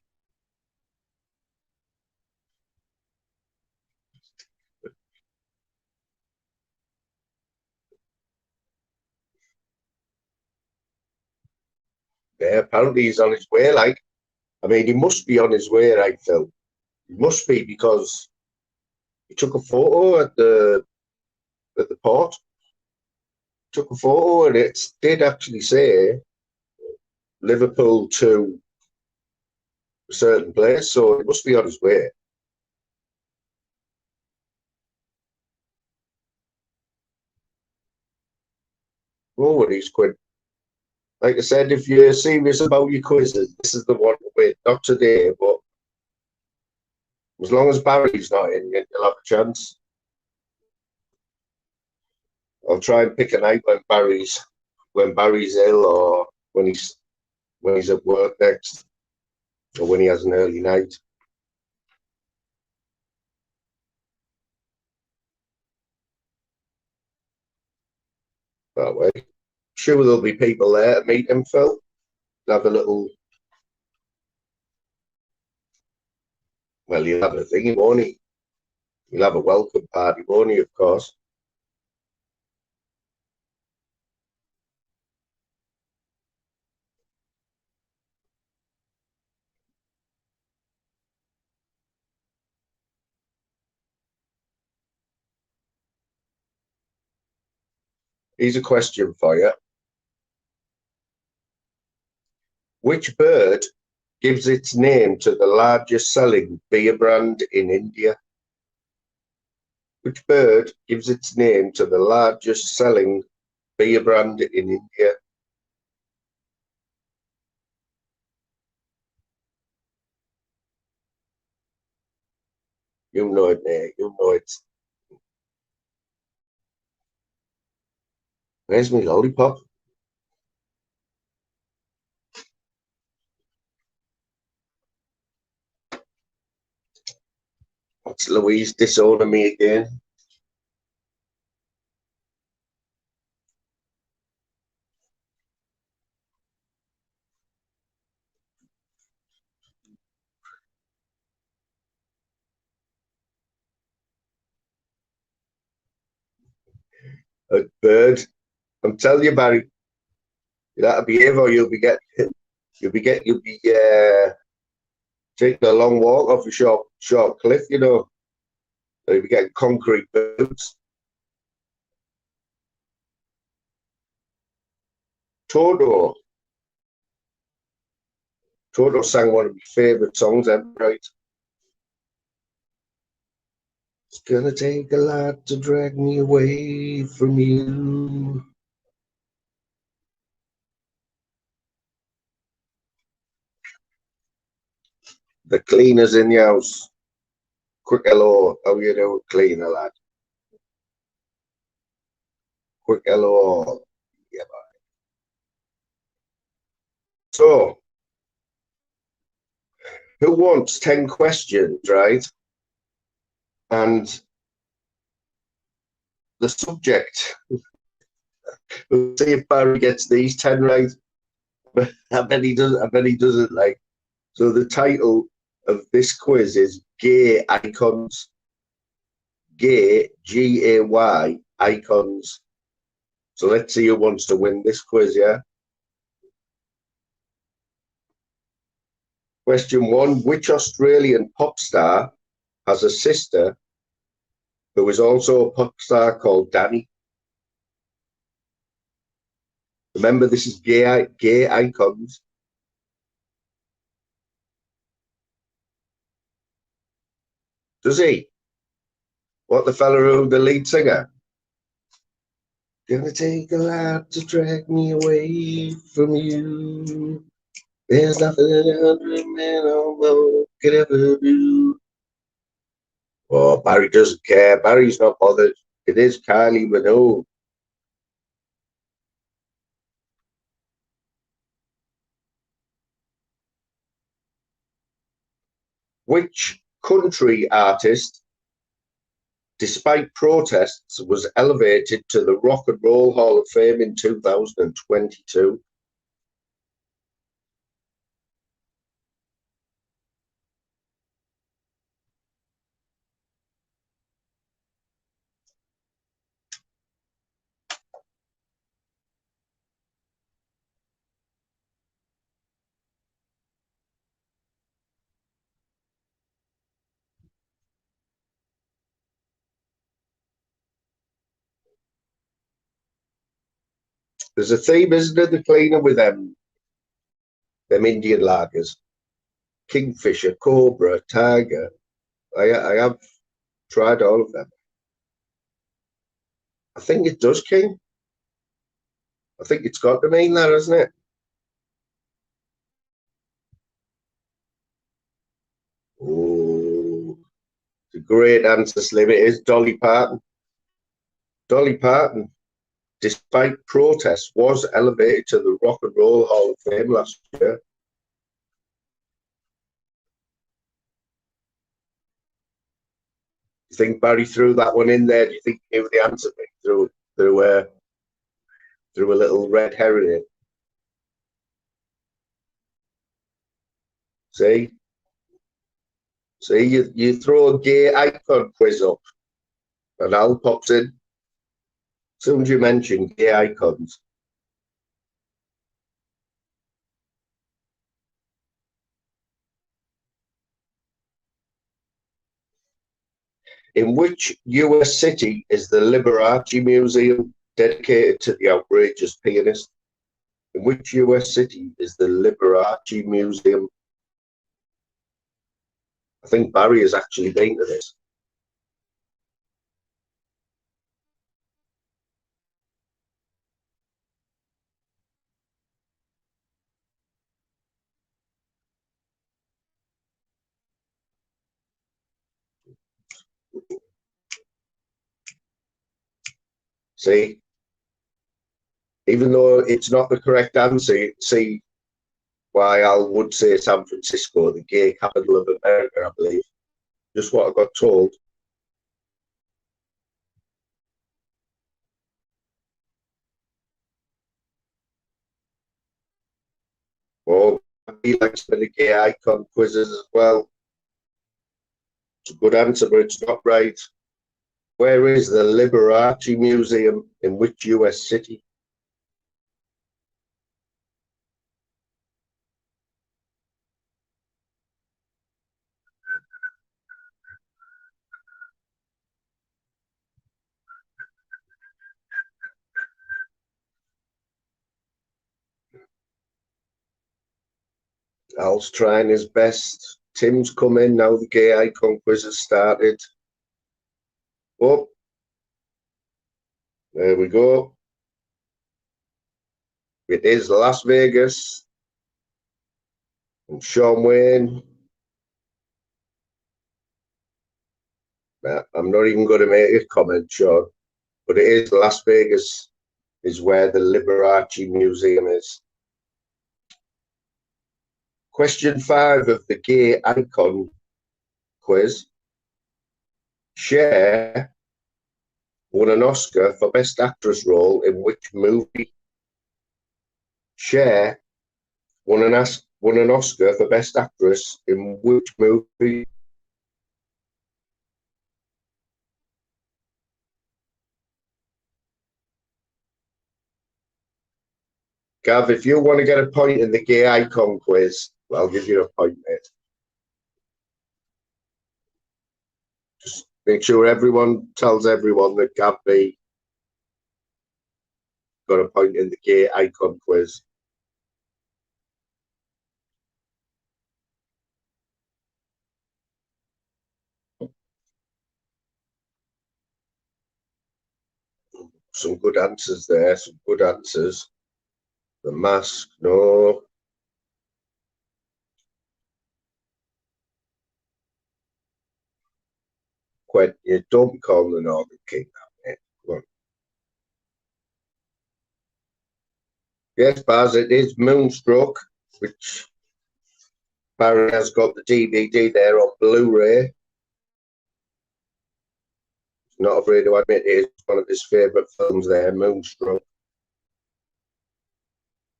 Yeah, apparently he's on his way. Like, I mean, he must be on his way, right, Phil? He must be because he took a photo at the port. Took a photo, and it did actually say Liverpool to a certain place, so he must be on his way. Oh, what he's quid. Like I said, if you're serious about your quizzes, this is the one to win. Not today, but as long as Barry's not in, you'll have a chance. I'll try and pick a night when Barry's ill or when he's at work next or when he has an early night. That way. Sure, there'll be people there to meet him, Phil. Have a little. Well, you'll have a thingy, won't he? You'll have a welcome party, won't he? Of course. Here's a question for you. Which bird gives its name to the largest selling beer brand in India? Which bird gives its name to the largest selling beer brand in India? You know it, mate. You know it. Where's my lollipop? It's Louise disowning me again. A bird. I'm telling you, Barry, that'll behave or you'll be taking a long walk off a short cliff, you know. You'll be getting concrete boots. Toto. Toto sang one of my favourite songs ever, right? It's gonna take a lot to drag me away from you. The cleaners in the house. Quick hello. How you doing, cleaner lad? Quick hello. Yeah. So, who wants 10 questions, right? And the subject. We'll see if Barry gets these 10 right. I bet he doesn't. I bet he doesn't. Like, so the title of this quiz is Gay Icons. Gay, Gay icons. So let's see who wants to win this quiz, yeah? Question 1. Which Australian pop star has a sister who is also a pop star called Danny? Remember, this is gay icons. Does he? What, the fella who the lead singer? Gonna take a lot to drag me away from you. There's nothing that 100 men on boat could ever do. Oh, Barry doesn't care. Barry's not bothered. It is Kylie Minogue. Which country artist, despite protests, was elevated to the Rock and Roll Hall of Fame in 2022? There's a theme, isn't there, the cleaner, with them Indian lagers. Kingfisher, Cobra, Tiger. I have tried all of them. I think it does, King. I think it's got to mean that, hasn't it? Oh, it's a great answer, Slim. It is Dolly Parton. Dolly Parton, despite protests, was elevated to the Rock and Roll Hall of Fame last year. You think Barry threw that one in there? Do you think he knew the answer? Through a little red herring. See, you throw a gay icon quiz up, and Al pops in. As soon as you mention gay icons. In which US city is the Liberace Museum? dedicated to the outrageous pianist? In which US city is the Liberace Museum? I think Barry has actually been to this. See, even though it's not the correct answer, see why I would say San Francisco, the gay capital of America, I believe. Just what I got told. Oh, he likes the gay icon quizzes as well. It's a good answer, but it's not right. Where is the Liberace Museum? In which US city? Al's trying his best. Tim's come in now. The gay icon quiz has started. Oh, there we go. It is Las Vegas. And Sean Wayne. I'm not even going to make a comment, Sean, but it is Las Vegas, is where the Liberace Museum is. Question 5 of the gay icon quiz. Cher won an Oscar for Best Actress role in which movie? Cher won an Oscar for Best Actress in which movie? Gav, if you want to get a point in the gay icon quiz, I'll give you a point, mate. Just make sure everyone tells everyone that Gav B got a point in the gay icon quiz. Some good answers there, some good answers. The Mask, no. Quite, you don't call the Northern King that, mate. Come on. Yes, Baz, it is Moonstruck, which Barry has got the DVD there on Blu-ray. Not afraid to admit it is one of his favourite films there, Moonstruck.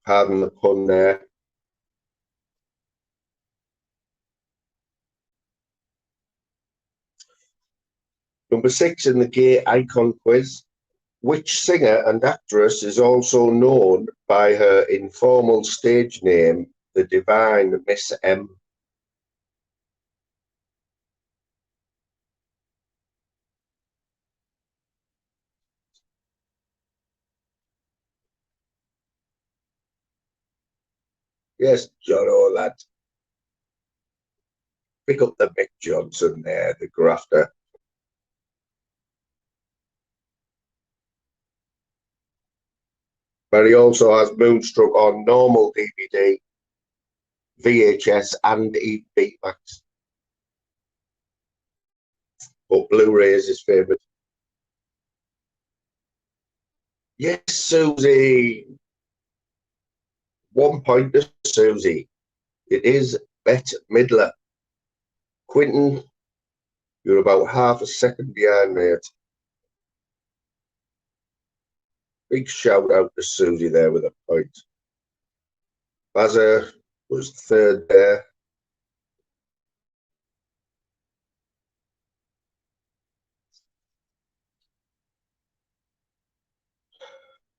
Pardon the pun there. Number 6 in the gay icon quiz. Which singer and actress is also known by her informal stage name, the Divine Miss M? Yes, John O'Lad. Pick up the Mick Johnson there, the grafter. But he also has Moonstruck on normal DVD, VHS, and Betamax. But Blu-ray is his favourite. Yes, Susie. 1 point to Susie. It is Bette Midler. Quinton, you're about half a second behind, mate. Big shout out to Susie there with a point. Bazza was third there.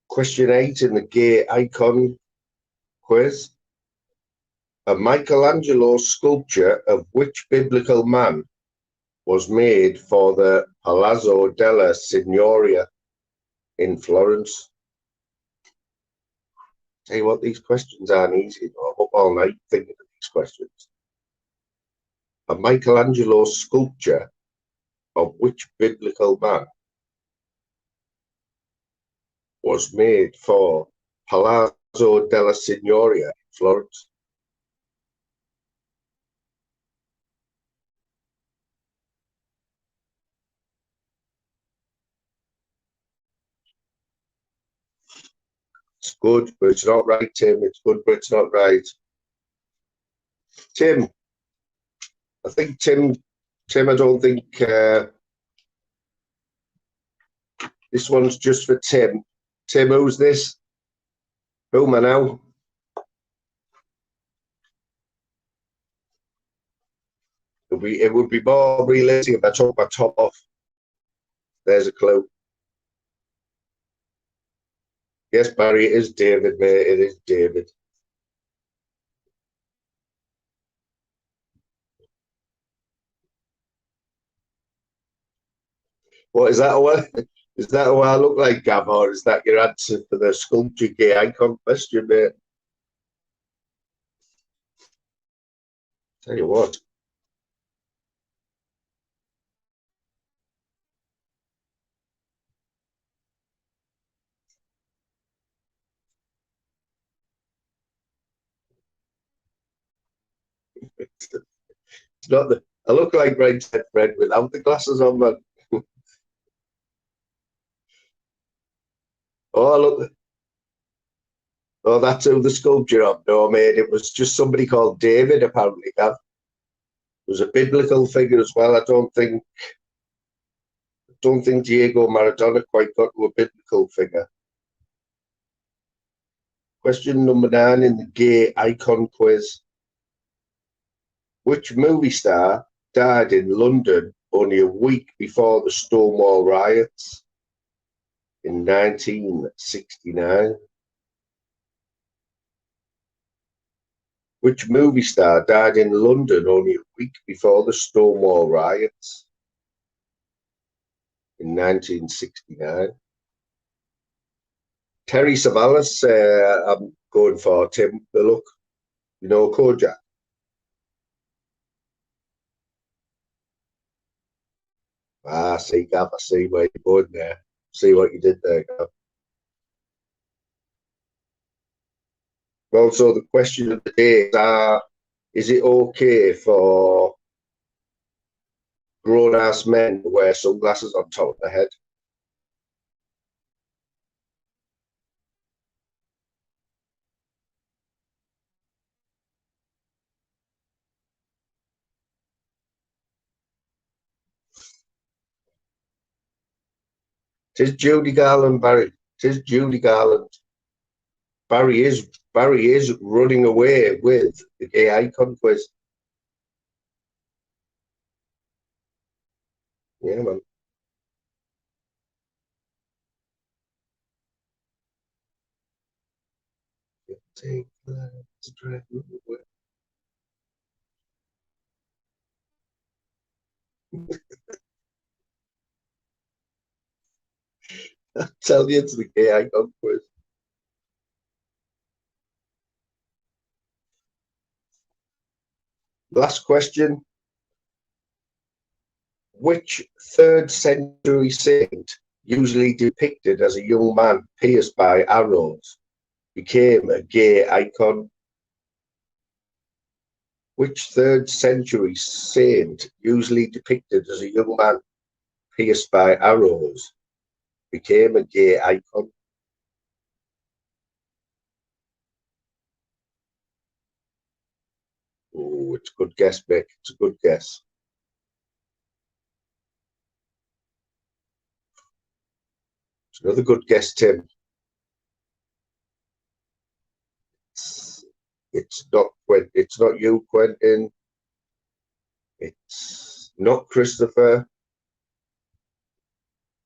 Question 8 in the gay icon quiz. A Michelangelo sculpture of which biblical man was made for the Palazzo della Signoria? in Florence. Tell you what, these questions aren't easy. I'm up all night thinking of these questions. A Michelangelo sculpture of which biblical man was made for Palazzo della Signoria in Florence? It's good, but it's not right, Tim. It's good, but it's not right. Tim, I think Tim, I don't think this one's just for Tim. Tim, who's this? Who am I now? It would be more realistic if I took my top off. There's a clue. Yes, Barry, it is David, mate. It is David. What is that? What is that? What I look like, Gav, or is that your answer for the sculpture gay icon question, mate? Tell you what. It's not the. I look like Right Said Fred without the glasses on, man. Oh, look. Oh, that's who the sculpture of. No, mate, it was just somebody called David, apparently, Gav. It was a biblical figure as well. I don't think Diego Maradona quite got to a biblical figure. Question number 9 in the gay icon quiz. Which movie star died in London only a week before the Stonewall riots in 1969? Which movie star died in London only a week before the Stonewall riots in 1969? Terry Savalas, I'm going for Tim. The look, you know, Kojak. Ah, see, Gav, I see where you're going there. See what you did there, Gav. Well, so the question of the day is it okay for grown-ass men to wear sunglasses on top of their head? Tis Judy Garland, Barry. Tis Judy Garland. Barry is running away with the gay icon quiz. Yeah, man. Take I tell you, it's the gay icon quiz. Last question. Which 3rd century saint, usually depicted as a young man pierced by arrows, became a gay icon? Which 3rd century saint, usually depicted as a young man pierced by arrows, became a gay icon? Oh, it's a good guess, Mick. It's a good guess. It's another good guess, Tim. It's not Quentin. It's not you, Quentin. It's not Christopher.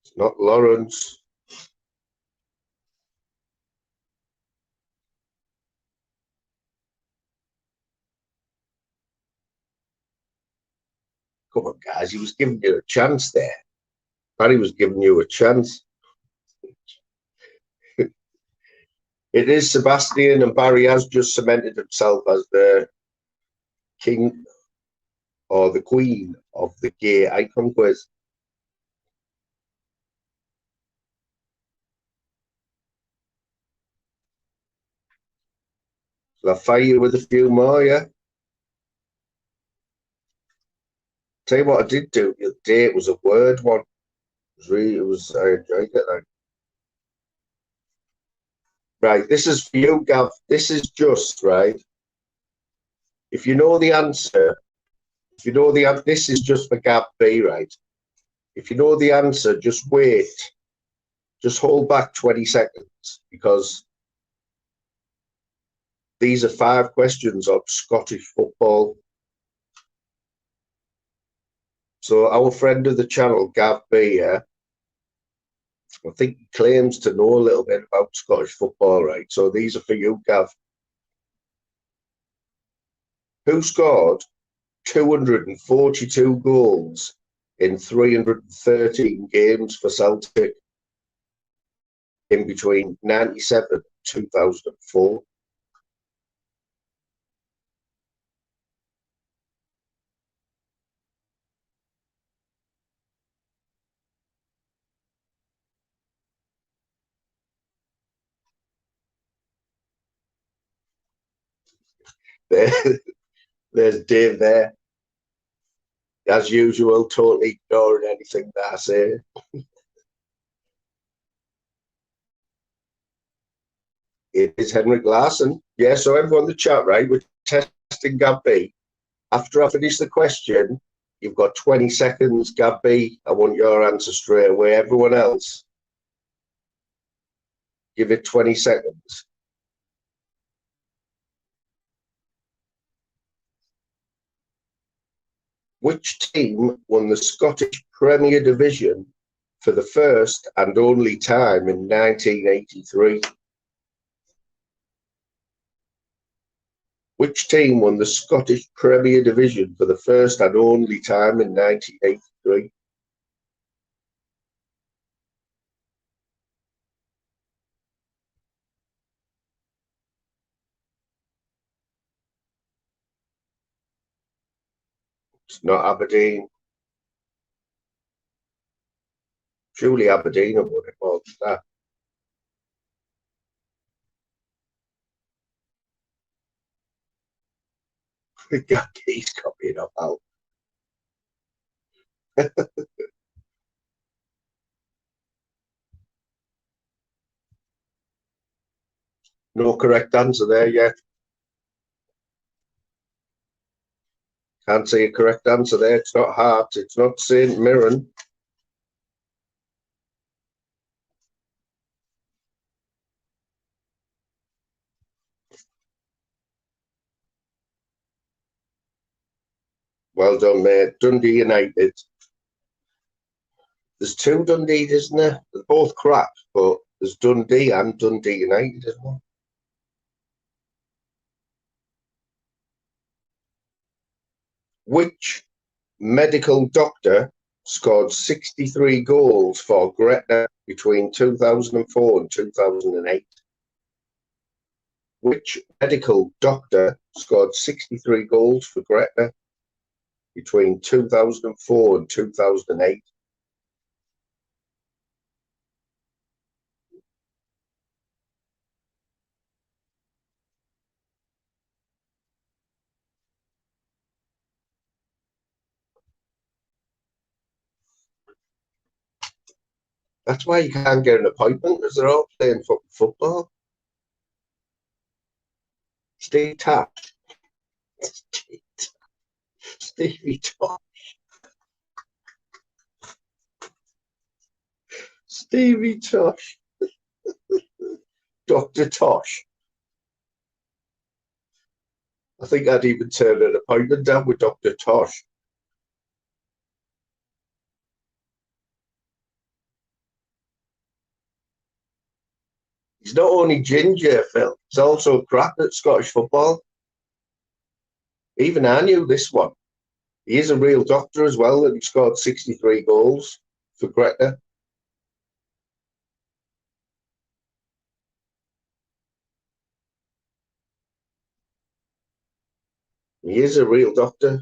It's not Lawrence. Come on, guys. He was giving you a chance there. Barry was giving you a chance. It is Sebastian, and Barry has just cemented himself as the king or the queen of the gay icon quiz. So I'll fire you with a few more, yeah? Tell you what I did do the other day, it was a word one. I enjoyed it. Like. Right, this is for you, Gav. This is just, right? If you know the answer, this is just for Gav B, right? If you know the answer, just wait. Just hold back 20 seconds because these are 5 questions of Scottish football. So our friend of the channel, Gav B, I think he claims to know a little bit about Scottish football, right? So these are for you, Gav. Who scored 242 goals in 313 games for Celtic in between 97 and 2004? There's Dave there. As usual, totally ignoring anything that I say. It is Henrik Larsson. Yeah, so everyone in the chat, right? We're testing Gab B. After I finish the question, you've got 20 seconds, Gab B. I want your answer straight away. Everyone else, give it 20 seconds. Which team won the Scottish Premier Division for the first and only time in 1983? Which team won the Scottish Premier Division for the first and only time in 1983? It's not Aberdeen. Surely Aberdeen have won it more than that. He's copying up out. No correct answer there yet. Can't say a correct answer there. It's not Hearts. It's not St. Mirren. Well done, mate. Dundee United. There's 2 Dundees, isn't there? They're both crap, but there's Dundee and Dundee United, isn't there? Which medical doctor scored 63 goals for Gretna between 2004 and 2008? Which medical doctor scored 63 goals for Gretna between 2004 and 2008? That's why you can't get an appointment, because they're all playing football. Steve Tash. Stevie Tosh. Stevie Tosh. Dr. Tosh. I think I'd even turn an appointment down with Dr. Tosh. He's not only ginger, Phil, he's also crap at Scottish football. Even I knew this one. He is a real doctor as well, and he scored 63 goals for Gretna. He is a real doctor.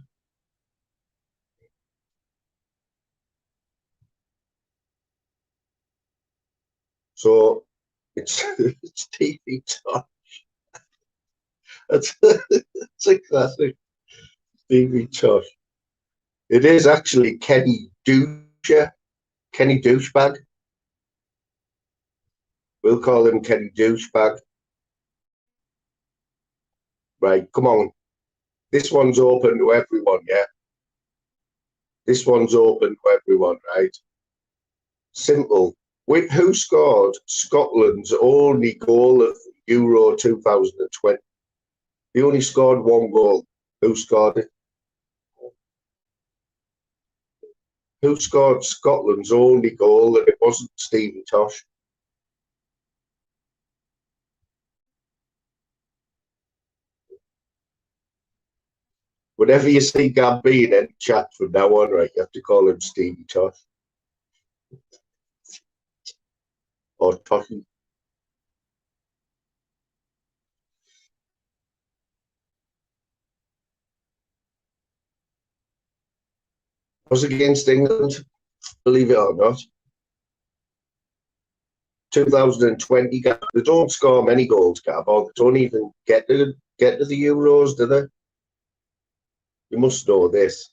So it's it's TV Tosh. It's a classic TV Tosh. It is actually Kenny Doucher, Kenny Douchebag. We'll call him Kenny Douchebag. Right, come on. This one's open to everyone, yeah? This one's open to everyone, right? Simple. Who scored Scotland's only goal at Euro 2020? They only scored one goal. Who scored it? Who scored Scotland's only goal and it wasn't Stevie Tosh? Whenever you see Gabby in any chat from now on, right, you have to call him Stevie Tosh. Or Toshy. Was against England, believe it or not. 2020, they don't score many goals, Gav, or they don't even get to the Euros, do they? You must know this.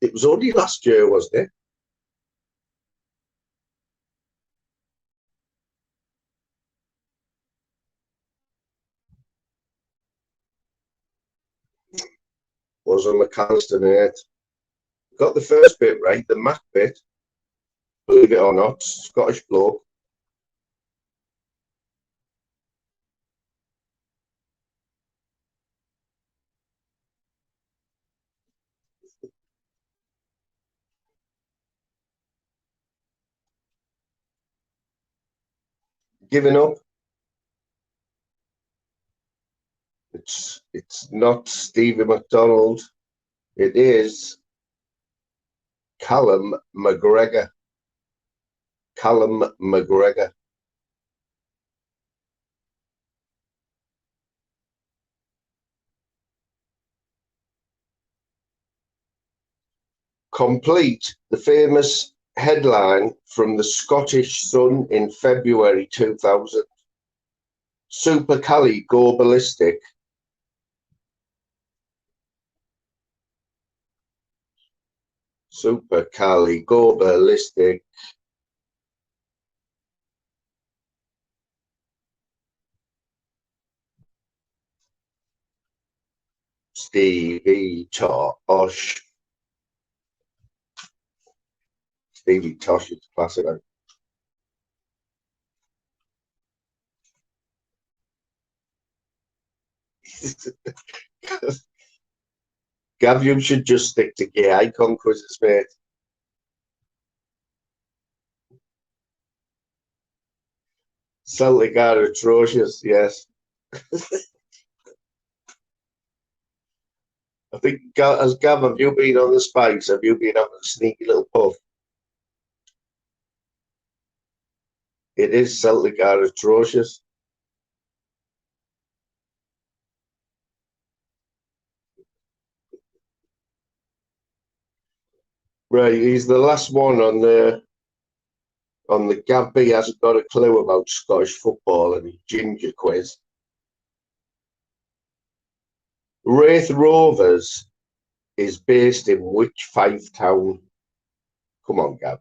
It was only last year, wasn't it? Was on McAllister net. Got the first bit right, the Mac bit. Believe it or not, Scottish bloke. Giving up. It's not Stevie McDonald. It is Callum McGregor. Callum McGregor. Complete the famous headline from the Scottish Sun in February 2000. Super Cali go ballistic. Super Cali go ballistic. Stevie Tosh. Stevie Tosh is classic. Gav, you should just stick to gay icon quizzes, mate. Celtic are atrocious, yes. I think, as Gav, have you been on the spikes? Have you been having a sneaky little puff? It is Celtic are atrocious. Right, he's the last one on the Gav B hasn't got a clue about Scottish football and his ginger quiz. Wraith Rovers is based in which Fife town? Come on, Gav.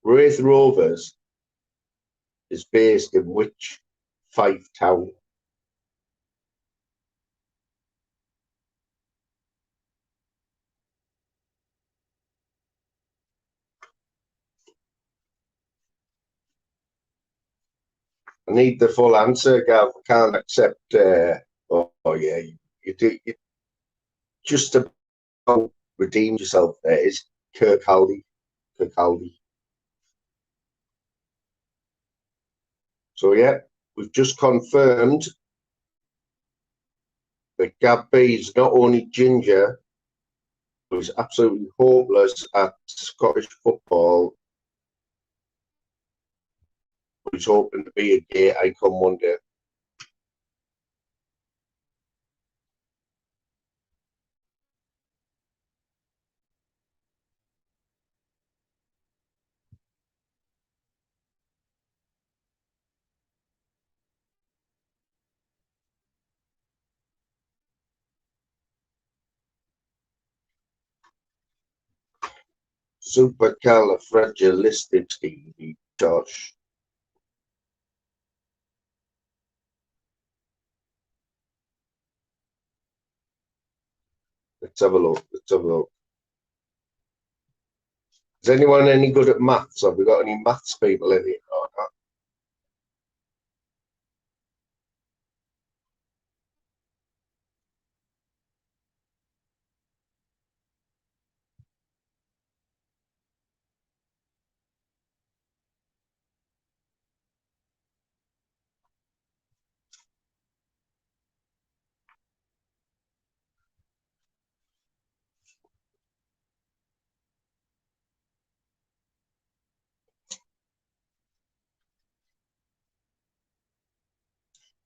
Wraith Rovers is based in which Fife town? I need the full answer, Gav. I can't accept. Yeah, you just about redeemed yourself. There is Kirkcaldy. Kirkcaldy. So yeah, we've just confirmed that Gav B is not only ginger, He's absolutely hopeless at Scottish football. He's hoping to be a gay icon one day. Supercalifragilisticexpialidocious. Let's have a look. Let's have a look. Is anyone any good at maths? Have we got any maths people in here?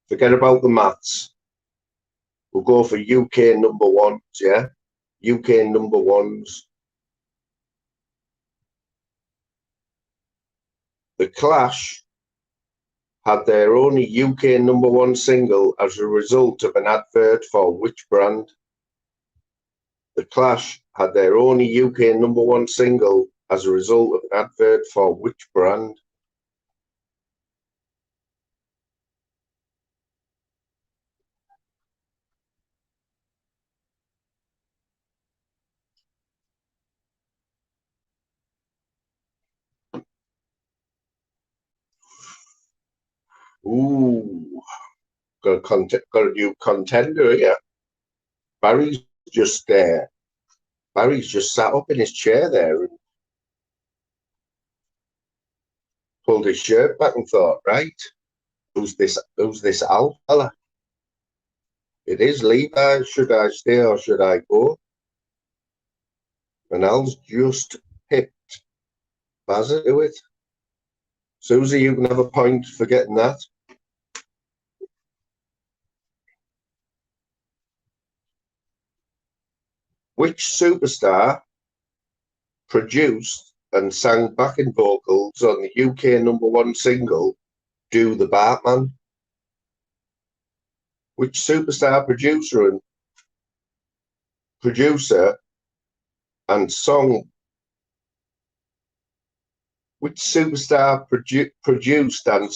Forget about the maths. We'll go for UK number ones, yeah? UK number ones. The Clash had their only UK number one single as a result of an advert for which brand? The Clash had their only UK number one single as a result of an advert for which brand? Ooh, got a new contender here. Barry's just there. Barry's just sat up in his chair there and pulled his shirt back and thought, right, who's this Al fella? It is Levi. Should I stay or should I go? And Al's just pipped Bazza to it. Susie, you can have a point for getting that. Which superstar produced and sang backing vocals on the UK number one single, Do the Batman? Which superstar producer and song which superstar produced and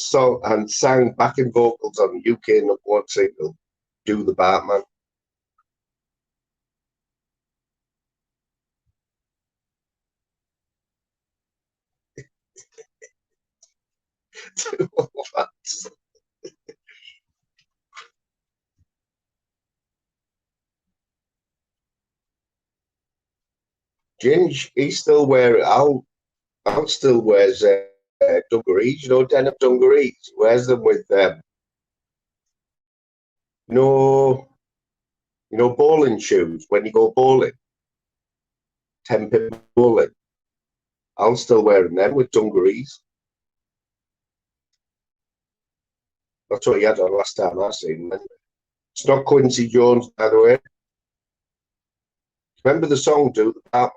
sang backing vocals on the UK number one single, Do the Batman? Ginge, he still wear it out. Al still wears dungarees, denim dungarees. He wears them with no, bowling shoes when you go bowling, 10-pin bowling. Al's still wearing them with dungarees. That's what he had on last time I seen him. It's not Quincy Jones, by the way. Remember the song Do the Batman?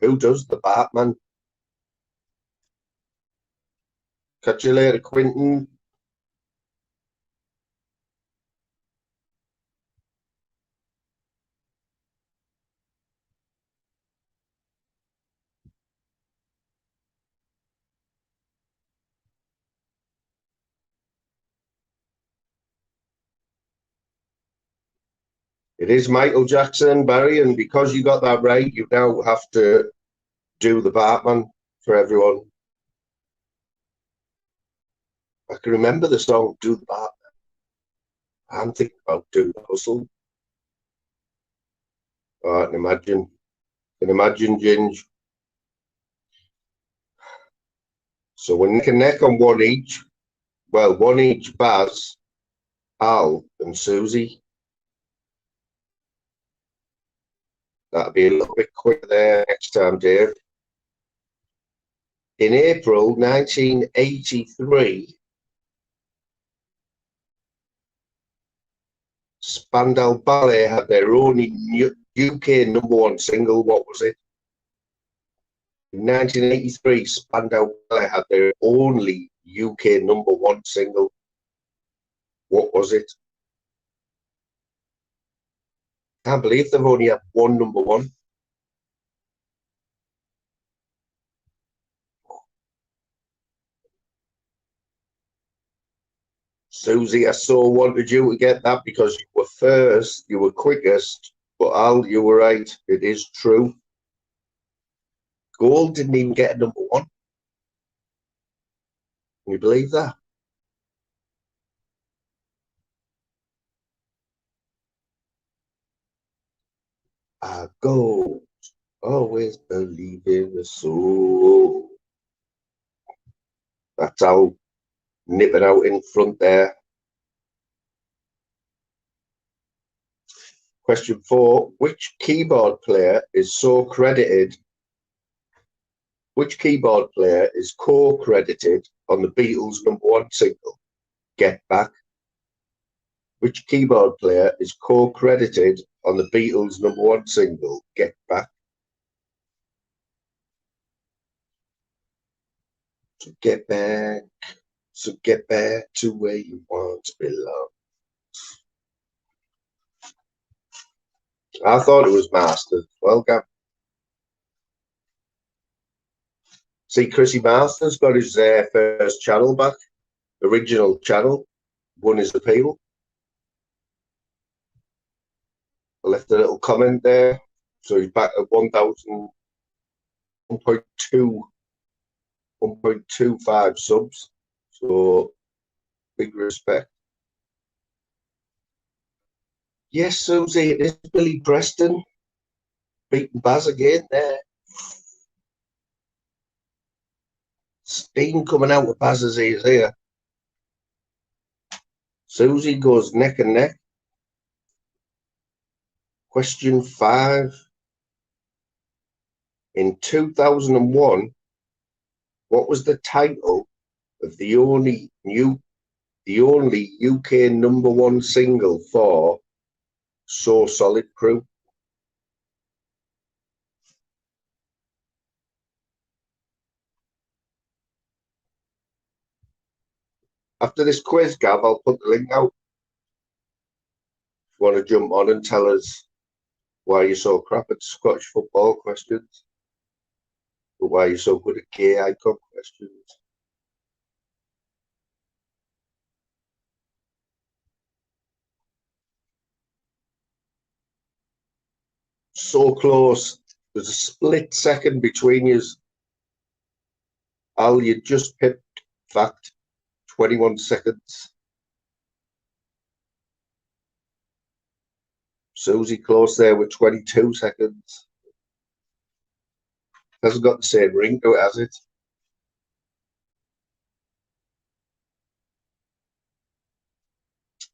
Who does the Batman? Catch you later, Quentin. It is Michael Jackson, Barry, and because you got that right, you now have to do the Batman for everyone. I can remember the song Do the Batman. I'm thinking about Do the Hustle. Oh, I can imagine. Ginge. So we're neck and neck on one each. Well, one each, Baz. Al and Susie. That'll be a little bit quicker there next time, Dave. In April 1983, Spandau Ballet had their only UK #1 single. What was it? In 1983, Spandau Ballet had their only UK #1 single. What was it? Can't believe they've only had one #1. Susie, I so wanted you to get that because you were first, you were quickest, but Al, you were right. It is true. Gold didn't even get a #1. Can you believe that? I go, always believe in the soul. That's how nipping out in front there. Question 4. Which keyboard player is co-credited on the Beatles' #1 single, Get Back? Which keyboard player is co-credited on the Beatles' #1 single, Get Back? So get back, to where you once belong. I thought it was Masters. Well done. See, Chrissy Masters got his first channel back, original channel, won his appeal. I left a little comment there. So he's back at 1.25 subs. So big respect. Yes, Susie, it is Billy Preston beating Baz again there. Steam coming out of Baz's ears here. Susie goes neck and neck. Question 5. In 2001, what was the title of the only UK #1 single for So Solid Crew? After this quiz, Gav, I'll put the link out. If you want to jump on and tell us why you're so crap at Scottish football questions, but why you're so good at gay icon questions. So close. There's a split second between you. Al, you just pipped fact. 21 seconds. Susie close there with 22 seconds. Hasn't got the same ring to it, has it?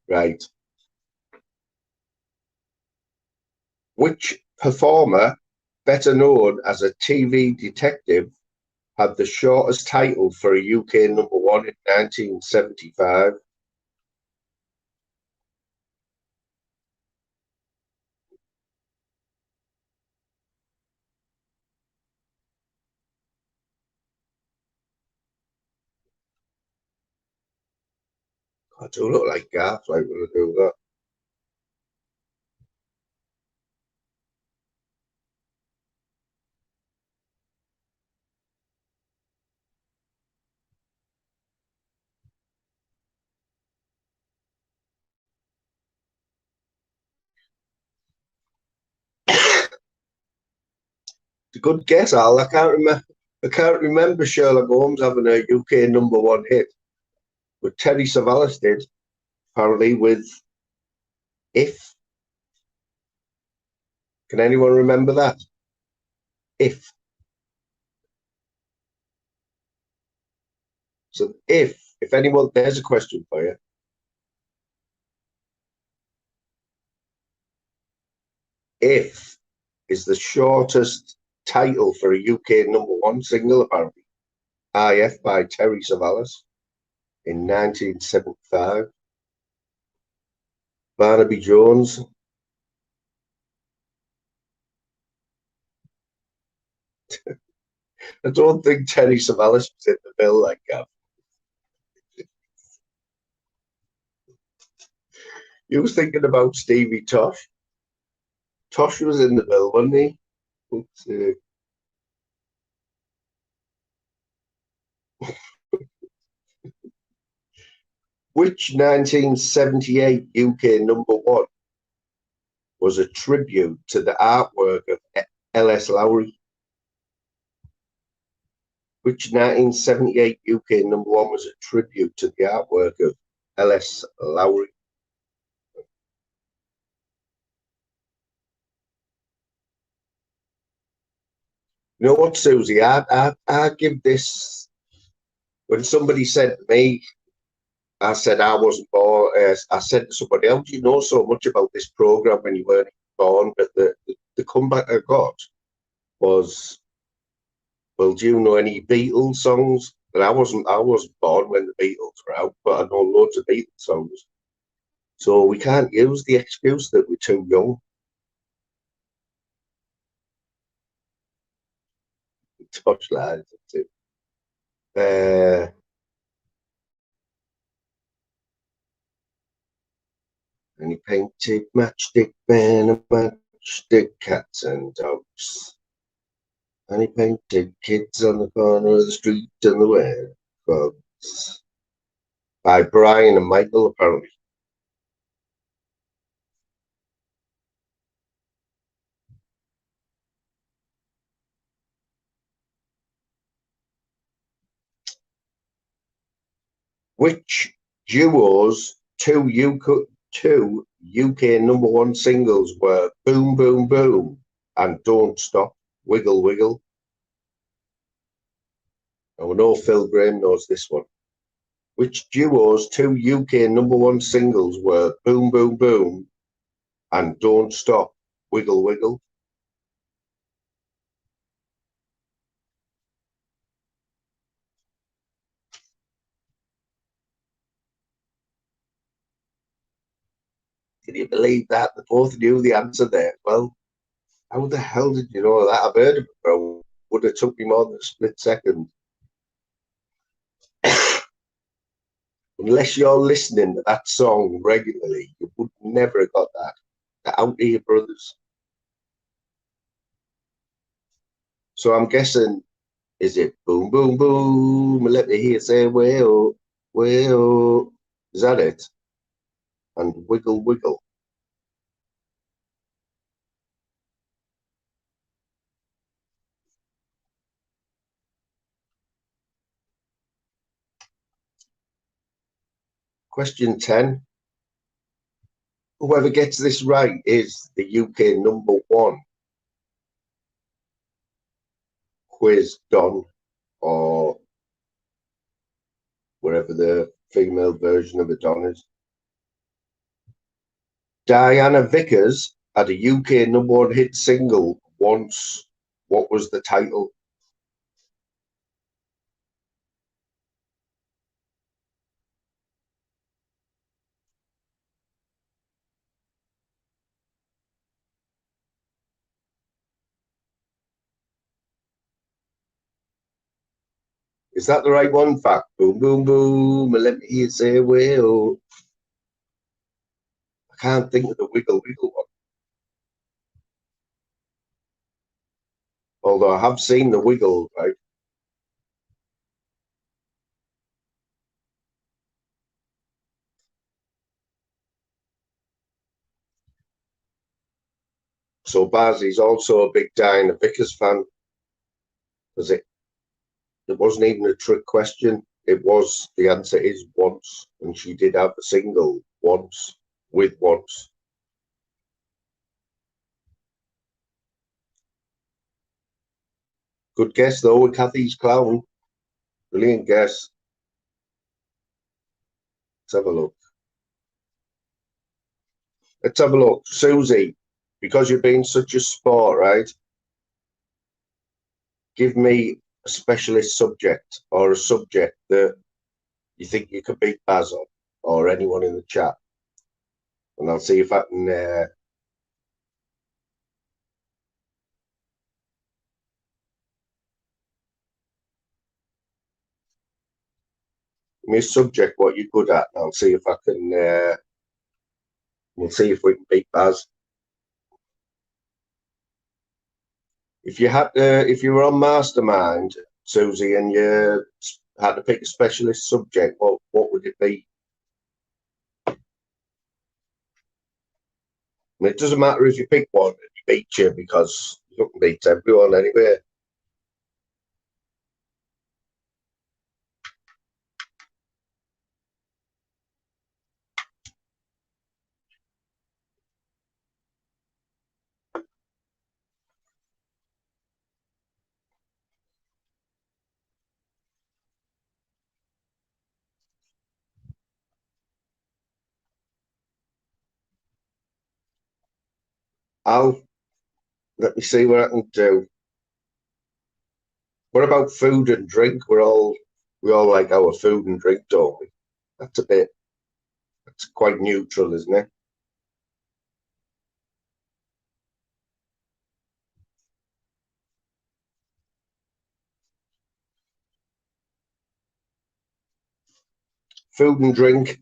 Right. Which performer, better known as a TV detective, had the shortest title for a UK #1 in 1975? I do look like Garth, like when I do that. It's a good guess, Al. I can't remember Sherlock Holmes having a UK #1 hit, but Terry Savalas did, apparently, with If. Can anyone remember that? If. So if anyone, there's a question for you. If is the shortest title for a UK #1 single, apparently. IF by Terry Savalas in 1975. Barnaby Jones. I don't think Terry Savalas was in the bill like that. You was thinking about Stevie Tosh. Tosh was in the bill, wasn't he? Which 1978 UK #1 was a tribute to the artwork of L.S. Lowry? Which 1978 UK #1 was a tribute to the artwork of L.S. Lowry? You know what, Susie? I give this, when somebody said to me, I said I wasn't born. I said to somebody else, you know so much about this program when you weren't born, but the comeback I got was, well, do you know any Beatles songs? And I wasn't born when the Beatles were out, but I know loads of Beatles songs. So we can't use the excuse that we're too young. Touch lads. Uh, and he painted matchstick men and matchstick cats and dogs. And he painted kids on the corner of the street and the werewolves. By Brian and Michael, apparently. Which duo's two UK #1 singles were Boom Boom Boom and Don't Stop, Wiggle Wiggle? I know Phil Graham knows this one. Which duo's two UK #1 singles were Boom Boom Boom and Don't Stop, Wiggle Wiggle? Can you believe that? They both knew the answer there. Well, how the hell did you know that? I've heard of it, bro. Would have took me more than a split second. Unless you're listening to that song regularly, you would never have got that. The Out Here Brothers. So I'm guessing, is it boom, boom, boom? Let me hear say, well, well. Is that it? And wiggle, wiggle. Question 10. Whoever gets this right is the UK #1 quiz Don, or wherever the female version of a Don is. Diana Vickers had a UK #1 hit single once. What was the title? Is that the right one? Fact. Boom, boom, boom. Let me hear say, well. I can't think of the wiggle, wiggle one. Although I have seen the wiggle, right? So Bazzi's also a big Diana Vickers fan, because it wasn't even a trick question. It was, the answer is once, and she did have a single once with once. Good guess though with Kathy's Clown. Brilliant guess. Let's have a look. Let's have a look. Susie, because you're being such a sport, right? Give me a specialist subject or a subject that you think you could beat Baz on or anyone in the chat, and I'll see if I can. Give me a subject what you're good at, and I'll see if I can. We'll see if we can beat Baz. If you were on Mastermind, Susie, and you had to pick a specialist subject, what would it be? I mean, it doesn't matter if you pick one and you beat you because you can beat everyone anyway. I'll let me see what I can do. What about food and drink? We all like our food and drink, don't we? That's quite neutral, isn't it? Food and drink.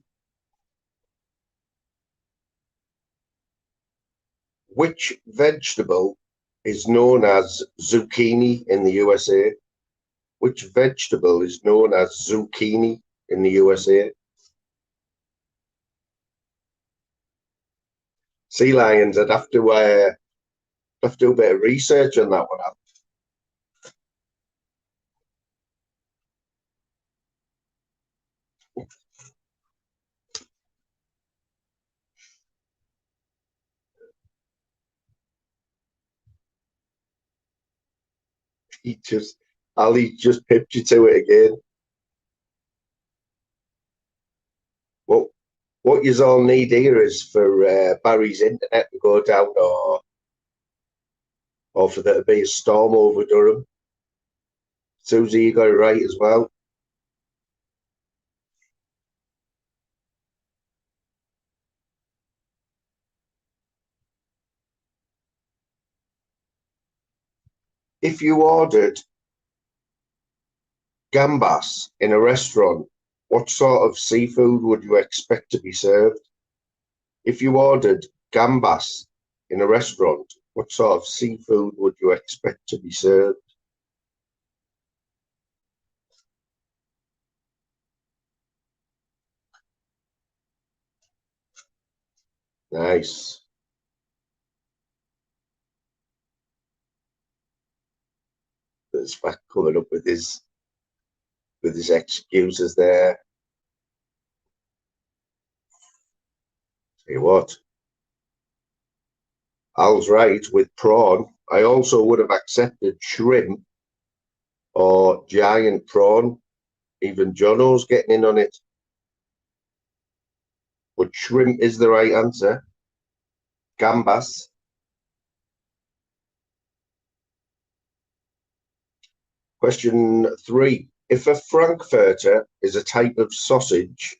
Which vegetable is known as zucchini in the USA? Which vegetable is known as zucchini in the USA? Sea lions. I'd have to do a bit of research on that one. He just, Ali just pipped you to it again. Well, what you all need here is for Barry's internet to go down, or for there to be a storm over Durham. Susie, you got it right as well. If you ordered gambas in a restaurant, what sort of seafood would you expect to be served? If you ordered gambas in a restaurant, what sort of seafood would you expect to be served? Nice. There's Matt coming up with his excuses there. Tell you what, Al's right with prawn. I also would have accepted shrimp or giant prawn. Even Jono's getting in on it. But shrimp is the right answer. Gambas. Question 3. If a Frankfurter is a type of sausage,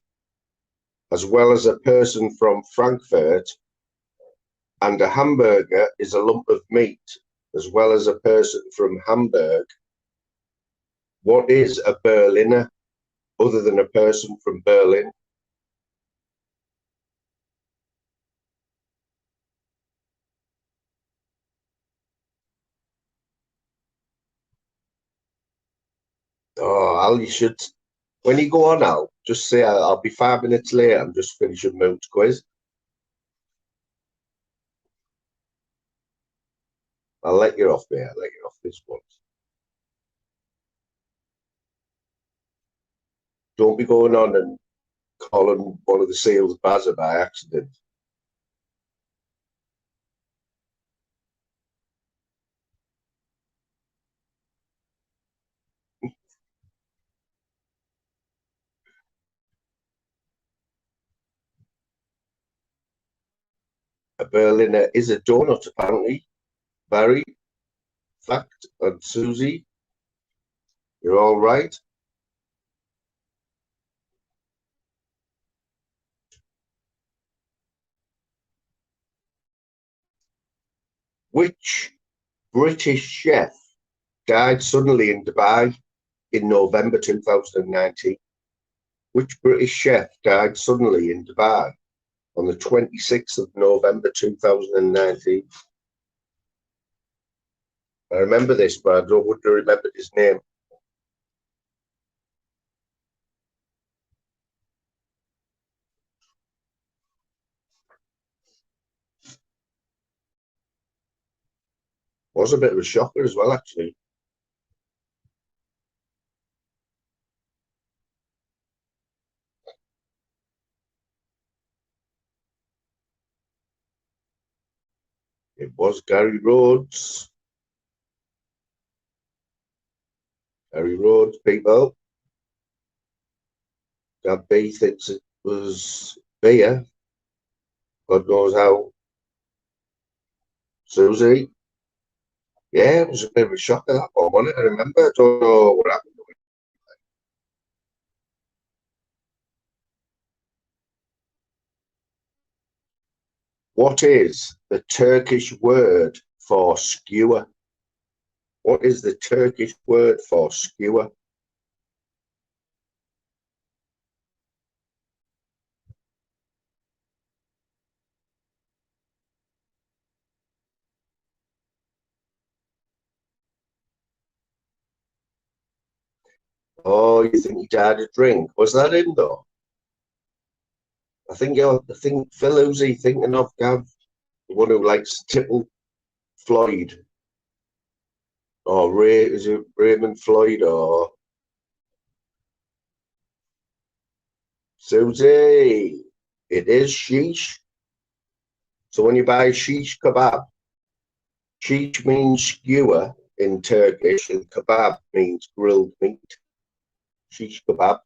as well as a person from Frankfurt, and a hamburger is a lump of meat, as well as a person from Hamburg, what is a Berliner other than a person from Berlin? Oh, Al, you should. When you go on, Al, just say I'll be 5 minutes late. I'm just finishing Moon's quiz. I'll let you off, mate. I'll let you off this one. Don't be going on and calling one of the seals Bazza by accident. A Berliner is a donut, apparently. Barry, fact, and Susie, you're all right. Which British chef died suddenly in Dubai in November 2019? Which British chef died suddenly in Dubai on the 26th of November 2019? I remember this, but I wouldn't have remembered his name. Was a bit of a shocker as well, actually. It was Gary Rhodes. Gary Rhodes, people. That B thinks it was beer. God knows how. Susie. Yeah, it was a bit of a shocker, that one, wasn't it? I remember. I don't know what happened. What is the Turkish word for skewer? What is the Turkish word for skewer? Oh, you think he died of drink? Was that him though? I think Phil, who's he thinking of, Gav? The one who likes Tipple Floyd. Or Ray, is it Raymond Floyd or Susie? It is sheesh. So when you buy shish kebab, shish means skewer in Turkish and kebab means grilled meat. Shish kebab,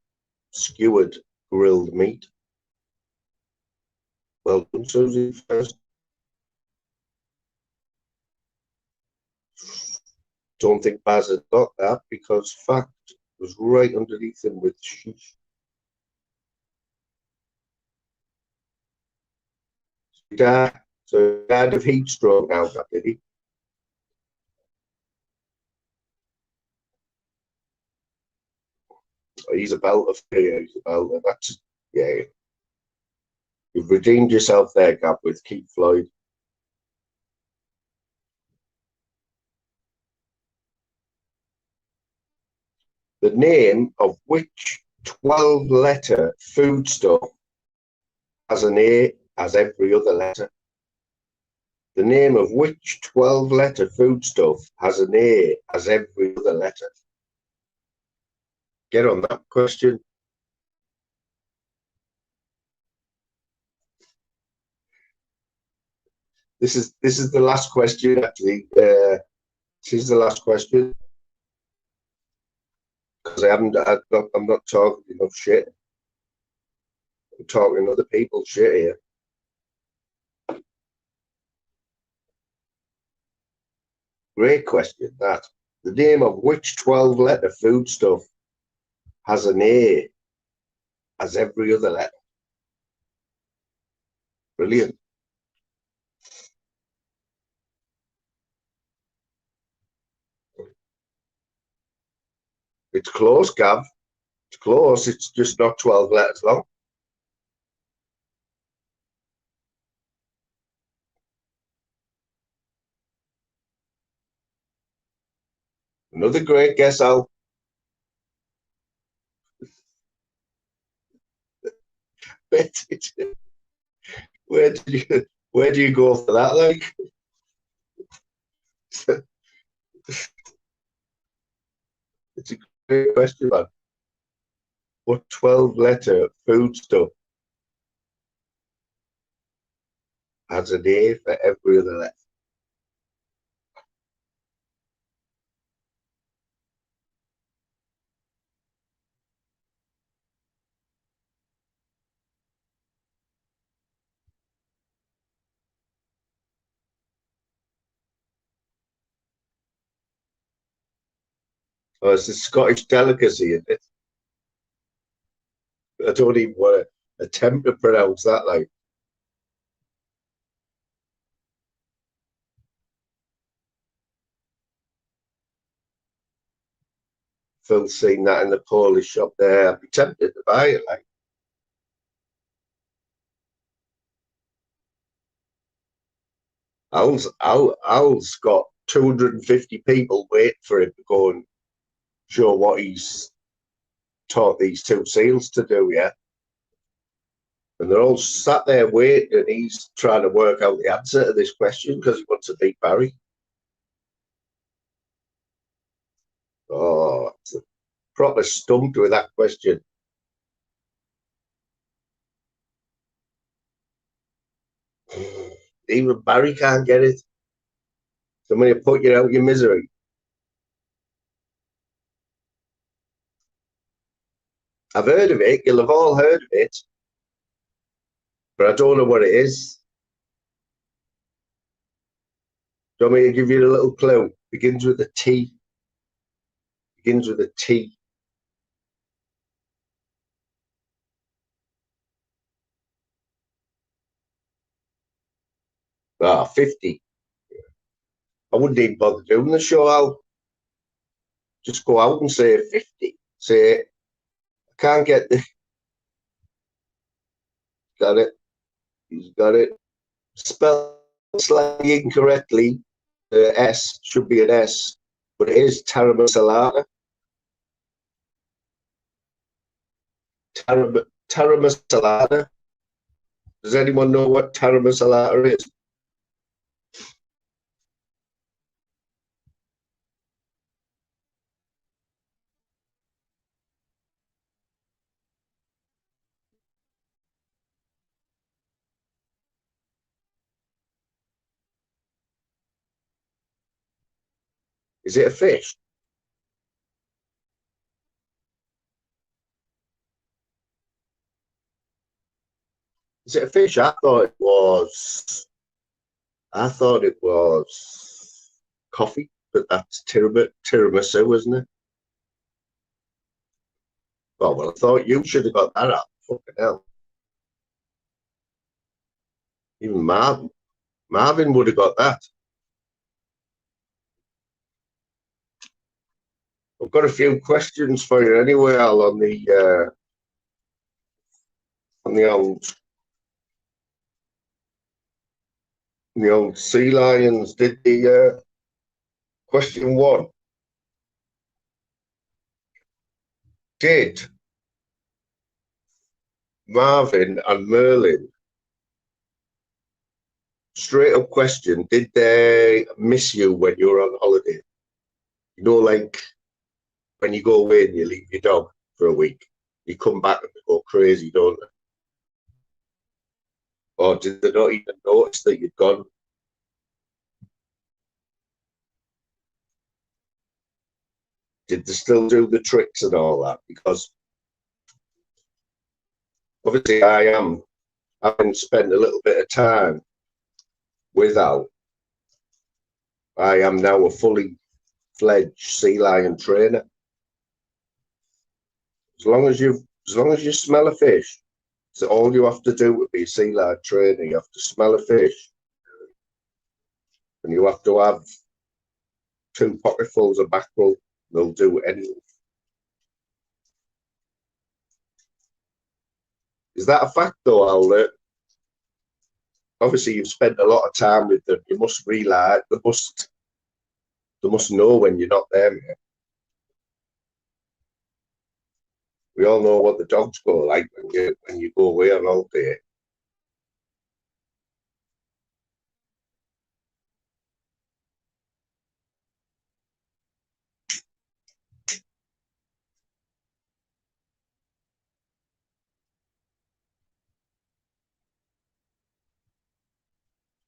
skewered grilled meat. Welcome, Susie, first. Don't think Baz had got that because fact was right underneath him with sheesh. So he died of heat stroke now, did he? He's a belter. He's a belter. That's, yeah. You've redeemed yourself there, Gab, with Keith Floyd. The name of which 12-letter foodstuff has an A as every other letter? The name of which 12-letter foodstuff has an A as every other letter? Get on that question. This is the last question, actually. This is the last question because I'm not talking enough shit. I'm talking other people's shit here. Great question, that. The name of which 12-letter foodstuff has an A as every other letter? Brilliant. It's close, Gav. It's close. It's just not 12 letters long. Another great guess, Al. Where did you, where do you go for that? Like, it's a great question, man. What 12-letter foodstuff has an A for every other letter? Oh, it's a Scottish delicacy, isn't it? I don't even want to attempt to pronounce that. Like Phil's seen that in the Polish shop there. I'd be tempted to buy it. Like Al's got 250 people wait for him to go and show what he's taught these two seals to do. Yeah, and they're all sat there waiting, and he's trying to work out the answer to this question because he wants to beat Barry. Oh, it's a proper stumped with that question. Even Barry can't get it. Somebody put you out of your misery. I've heard of it. You'll have all heard of it, but I don't know what it is. Do you want me to give you a little clue? Begins with a T. Begins with a T. Ah, 50. I wouldn't even bother doing the show. I'll just go out and say 50. Say, I can't get the. Got it. He's got it. Spelled slightly incorrectly. The S should be an S, but it is Taramasalata. Taramasalata. Does anyone know what Taramasalata is? Is it a fish? Is it a fish? I thought it was. I thought it was coffee, but that's tiramisu, isn't it? Oh, well, I thought you should have got that up. Fucking hell. Even Marvin would have got that. I've got a few questions for you anyway, Al, on the old sea lions. Did the question one? Did Marvin and Merlin, straight up question, did they miss you when you were on holiday? You know, like when you go away and you leave your dog for a week, you come back and they go crazy, don't they? Or did they not even notice that you'd gone? Did they still do the tricks and all that? Because obviously having spent a little bit of time with Al, I am now a fully fledged sea lion trainer. As long as you smell a fish, so all you have to do with be a sea lion trainer. You have to smell a fish, and you have to have two pocketfuls of mackerel. They'll do anything. Is that a fact though, Al? That obviously you've spent a lot of time with them. You must realize they must know when you're not there, mate. We all know what the dogs go like when you go away on holiday.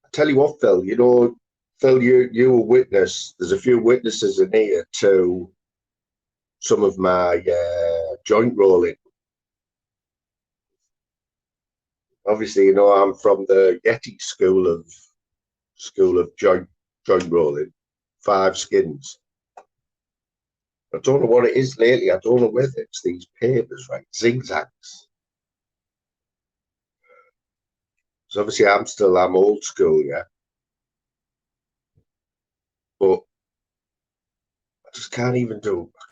I tell you what, Phil. Phil, you a witness. There's a few witnesses in here to some of my joint rolling. Obviously, I'm from the Yeti school of joint rolling, five skins. I don't know what it is lately. I don't know whether it's these papers, right? Zigzags. So obviously I'm old school, yeah. But I just can't even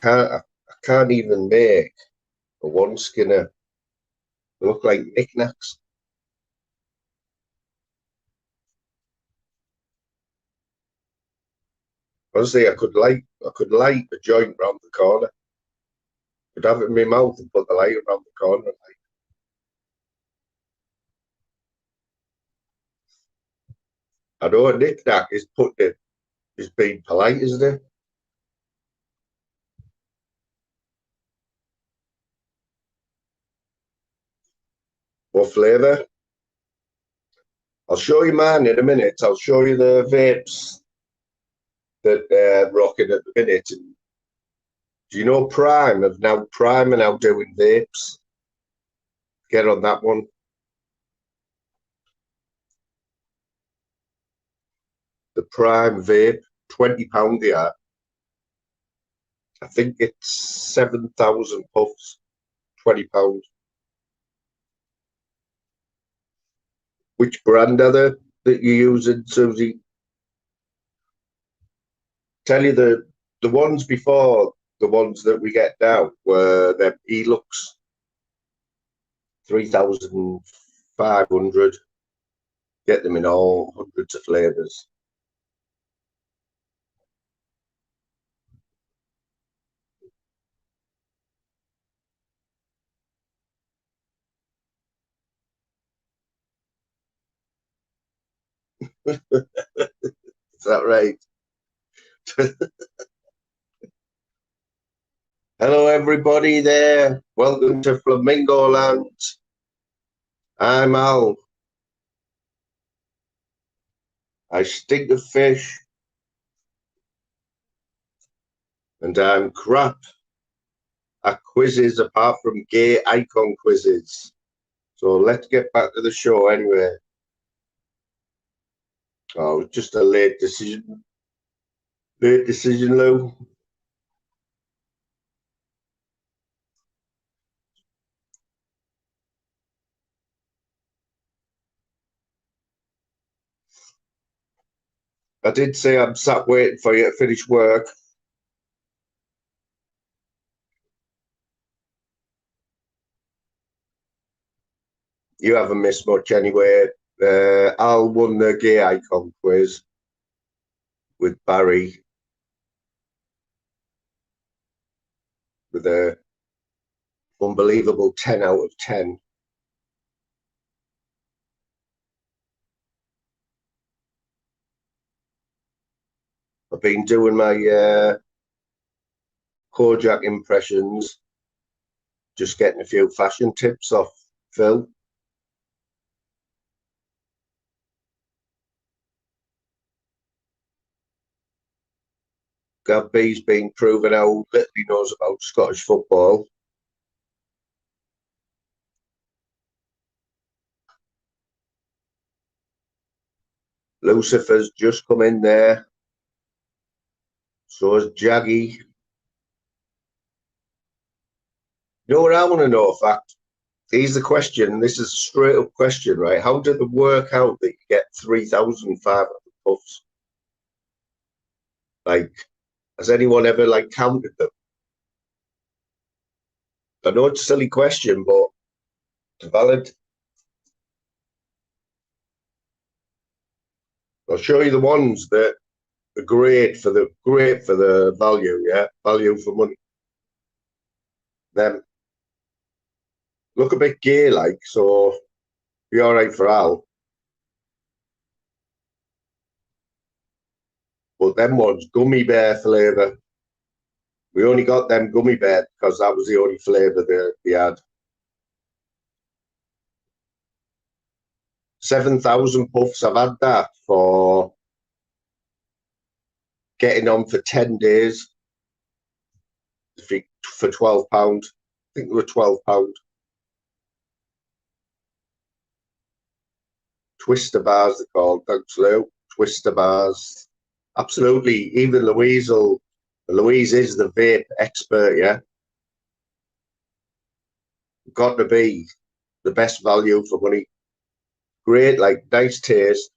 I can't even make a one skinner look like knickknacks. Honestly, I could light a joint round the corner. Could have it in my mouth and put the light around the corner. I know a knickknack is being polite, isn't it? What flavour? I'll show you mine in a minute. I'll show you the vapes that rocking at the minute. And do you know Prime are now doing vapes? Get on that one. The Prime vape, £20 they are. I think it's 7,000 puffs, £20. Which brand are they that you're using, Susie? Tell you the ones before the ones that we get now were the Elux 3,500. Get them in all hundreds of flavors. Is that right? Hello, everybody there. Welcome to Flamingo Land. I'm Al. I stink of fish. And I'm crap at quizzes apart from gay icon quizzes. So let's get back to the show anyway. Oh, just a late decision. Late decision, Lou. I did say I'm sat waiting for you to finish work. You haven't missed much anyway. Al won the gay icon quiz with Barry with a unbelievable 10 out of 10. I've been doing my Kojak impressions, just getting a few fashion tips off Phil. Gabby's been proving how little he knows about Scottish football. Lucifer's just come in there. So has Jaggy. You know what I want to know, in fact? Here's the question. This is a straight up question, right? How did it work out that you get 3,500 puffs? Like, has anyone ever counted them? I know it's a silly question, but it's valid. I'll show you the ones that are great for the value, yeah, value for money. Them look a bit gay, so be all right for Al. But them ones, gummy bear flavour. We only got them gummy bear because that was the only flavour they had. 7,000 puffs. I've had that for getting on for 10 days for £12. I think they were £12. Twister bars, they're called. Thanks, Lou. Twister bars. Absolutely. Even Louise will Louise is the vape expert, yeah. Got to be the best value for money. Great, like nice taste.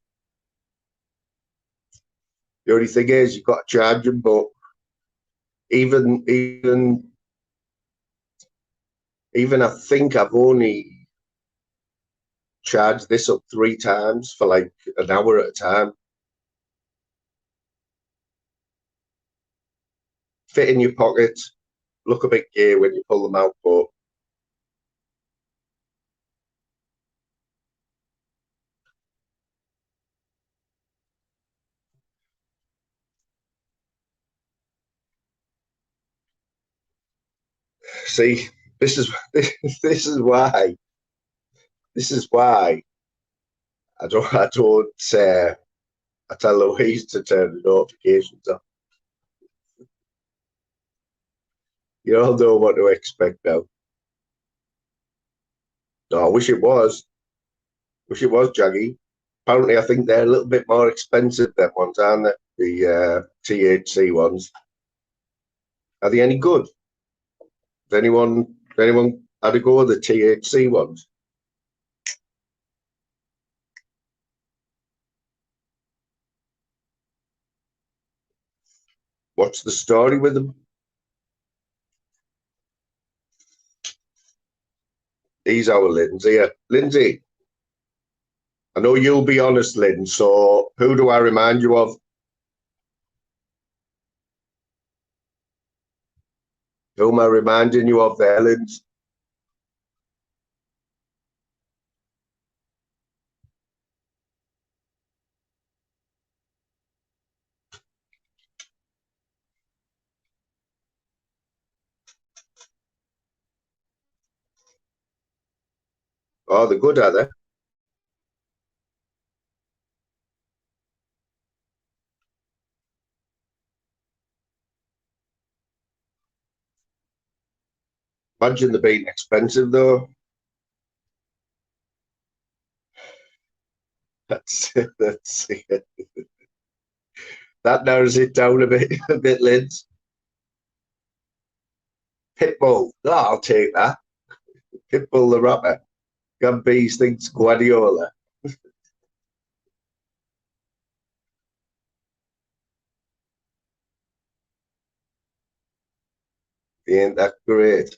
The only thing is you've got to charge them, but even I think I've only charged this up 3 times for like an hour at a time. Fit in your pocket, look a bit gay when you pull them out, but see, this is this is why I tell Louise to turn the notifications off. You all know what to expect now. No, I wish it was. Wish it was, Jaggy. Apparently, I think they're a little bit more expensive, them ones, aren't they? The THC ones. Are they any good? Has anyone had a go at the THC ones? What's the story with them? He's our Lindsay. Lindsay, I know you'll be honest, Lynn, so who do I remind you of? Who am I reminding you of there, Lindsay? Oh, they're good, are they? Imagine them being expensive, though. That's it. That narrows it down a bit, Lindsay. Pitbull. Oh, I'll take that. Pitbull the rapper. Gumby's thinks Guardiola. He ain't that great.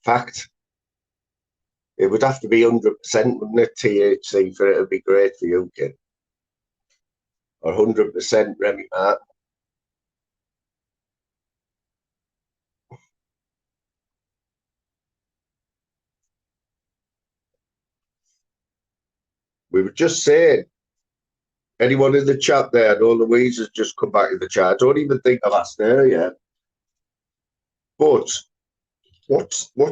Fact. It would have to be 100%, wouldn't it, THC for it to be great for you, kid? Or 100% Remy Martin. We were just saying, anyone in the chat there, I know Louise has just come back in the chat. I don't even think I've asked her yet. But what's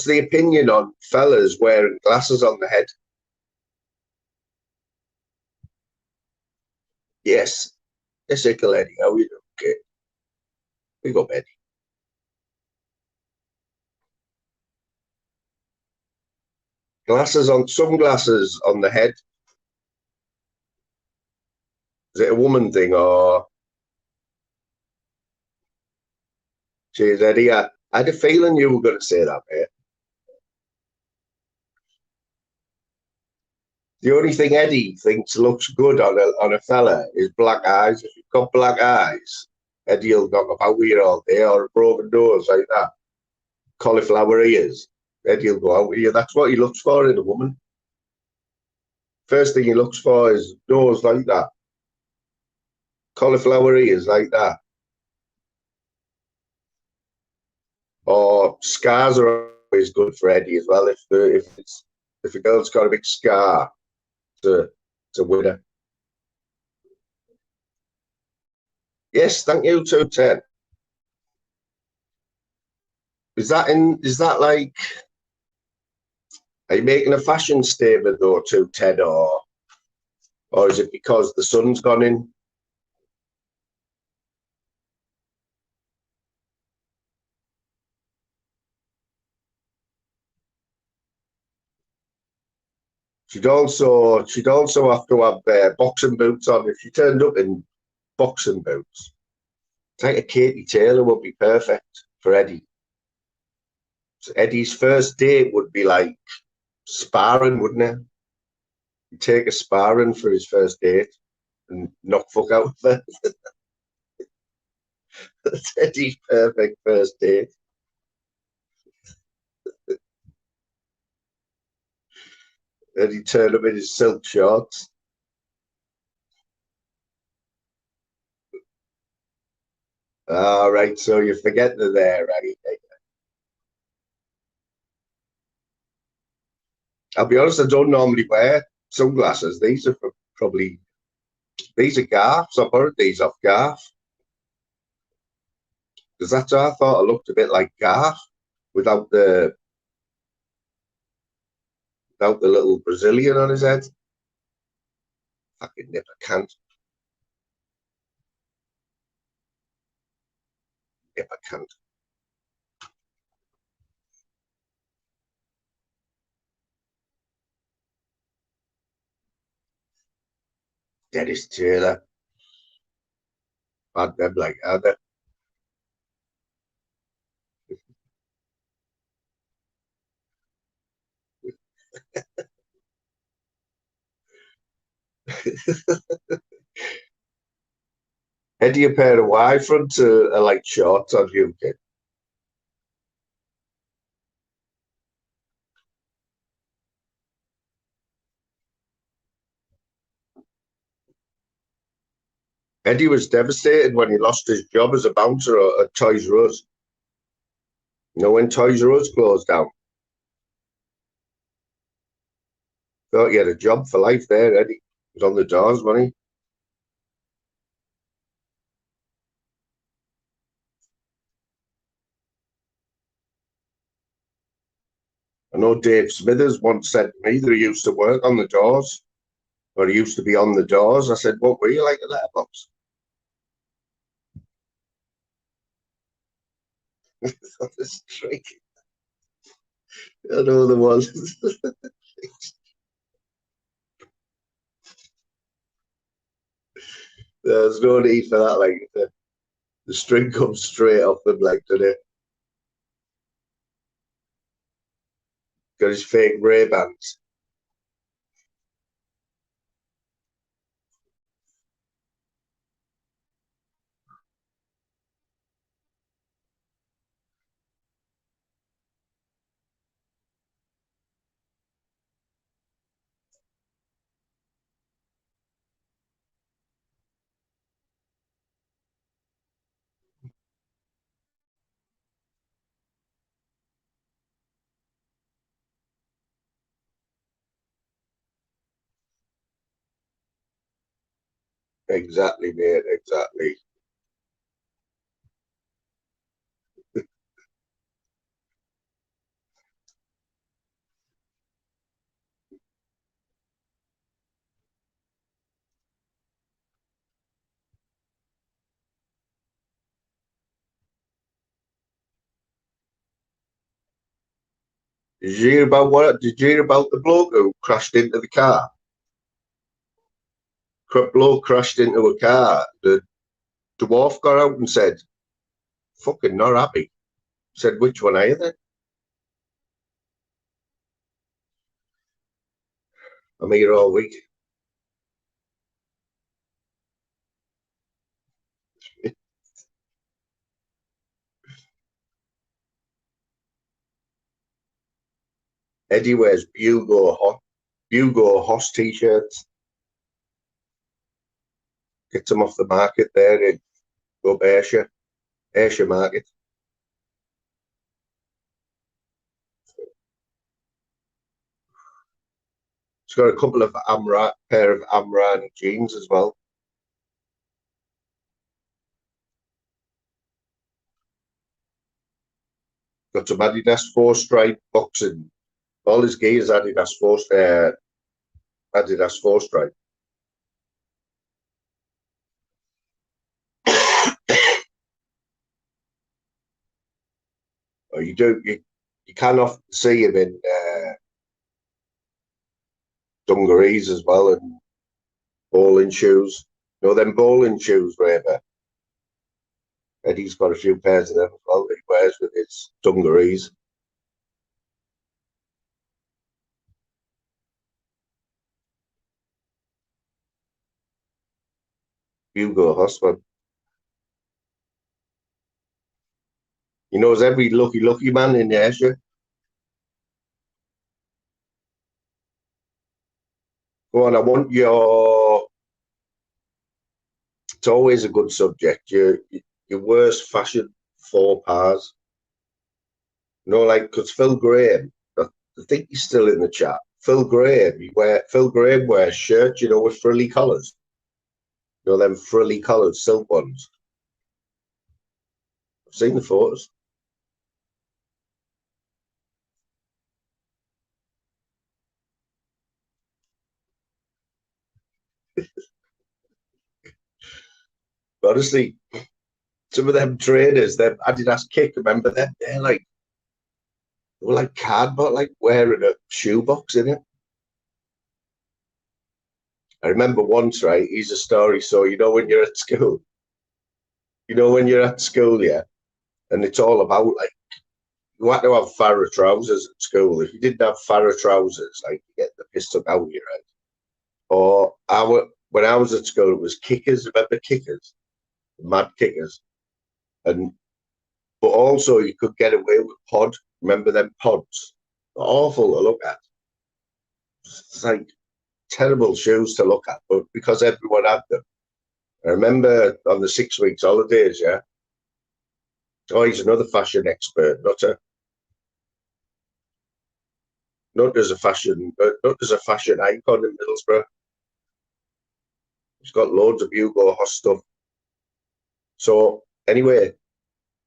the opinion on fellas wearing glasses on the head? Yes. Yes, Ickle Eddie. How are you doing? Okay. We got Eddie. Sunglasses on the head. Is it a woman thing or? Cheers, Eddie. I had a feeling you were going to say that, mate. The only thing Eddie thinks looks good on a fella is black eyes. If you've got black eyes, Eddie will knock about with you all day, or a broken nose like that. Cauliflower ears, Eddie will go out with you. That's what he looks for in a woman. First thing he looks for is nose like that. Cauliflower ears like that. Or scars are always good for Eddie as well. If a girl's got a big scar, to win her. Yes, thank you, 210. Is that like, are you making a fashion statement though, 210, or is it because the sun's gone in? She'd also have to have boxing boots on. If she turned up in boxing boots, it's like a Katie Taylor would be perfect for Eddie. So Eddie's first date would be like sparring, wouldn't it? He'd take a sparring for his first date and knock fuck out of her. That's Eddie's perfect first date. And he'd turn up in his silk shorts. All right, so you forget they're there, right? I'll be honest, I don't normally wear sunglasses. These are probably these are Garth's. I borrowed these off Garth because that's how I thought I looked a bit like Garth without the little Brazilian on his head. Fucking nip, I can't. Nip, I can't. Dennis Taylor. Bad them like other. Eddie a pair of wide fronts are like shorts on you, kid. Eddie was devastated when he lost his job as a bouncer at Toys R Us. You know, when Toys R Us closed down, thought he had a job for life there, Eddie. He was on the doors, wasn't he? I know Dave Smithers once said to me that he used to work on the doors, or he used to be on the doors. I said, what were you like a letterbox? This trick. I know there was. There's no need for that. Like the string comes straight off them, like today. Got his fake Ray Bans. Exactly, mate. Exactly. Did you hear about what? Did you hear about the bloke who crashed into the car? Bloke crashed into a car. The dwarf got out and said, "Fucking not happy." Said, "Which one are you then?" I'm here all week. Eddie wears Bugo Hoss t-shirts. Gets them off the market there in up Ayrshire Market. It's got a couple of pair of Amran jeans as well. Got some Adidas four-stripe boxing. All his gear is Adidas four-stripe. Or you can often see him in dungarees as well, and bowling shoes. You know them bowling shoes, Raver? Eddie's got a few pairs of them as well that he wears with his dungarees. Hugo Husband. He knows every lucky man in Asia. Go on, I want your. It's always a good subject. Your worst fashion faux pas. You know, like because Phil Graham, I think he's still in the chat. Phil Graham wears shirts, you know, with frilly collars. You know, them frilly collared silk ones. I've seen the photos. But honestly, some of them trainers, them Adidas Kick, remember them? They were like cardboard, like wearing a shoebox in it. I remember once, right? Here's a story. So you know when you're at school, yeah, and it's all about like you had to have Farrah trousers at school. If you didn't have Farrah trousers, like you get the piss took out of your head. Or when I was at school, it was kickers. Remember kickers, mad kickers, and but also you could get away with pod. Remember them pods? Awful to look at. It's like terrible shoes to look at, but because everyone had them. I remember on the 6 weeks holidays, yeah. Oh, he's another fashion expert, not as a fashion icon in Middlesbrough. He's got loads of Hugo Hoss stuff. So anyway,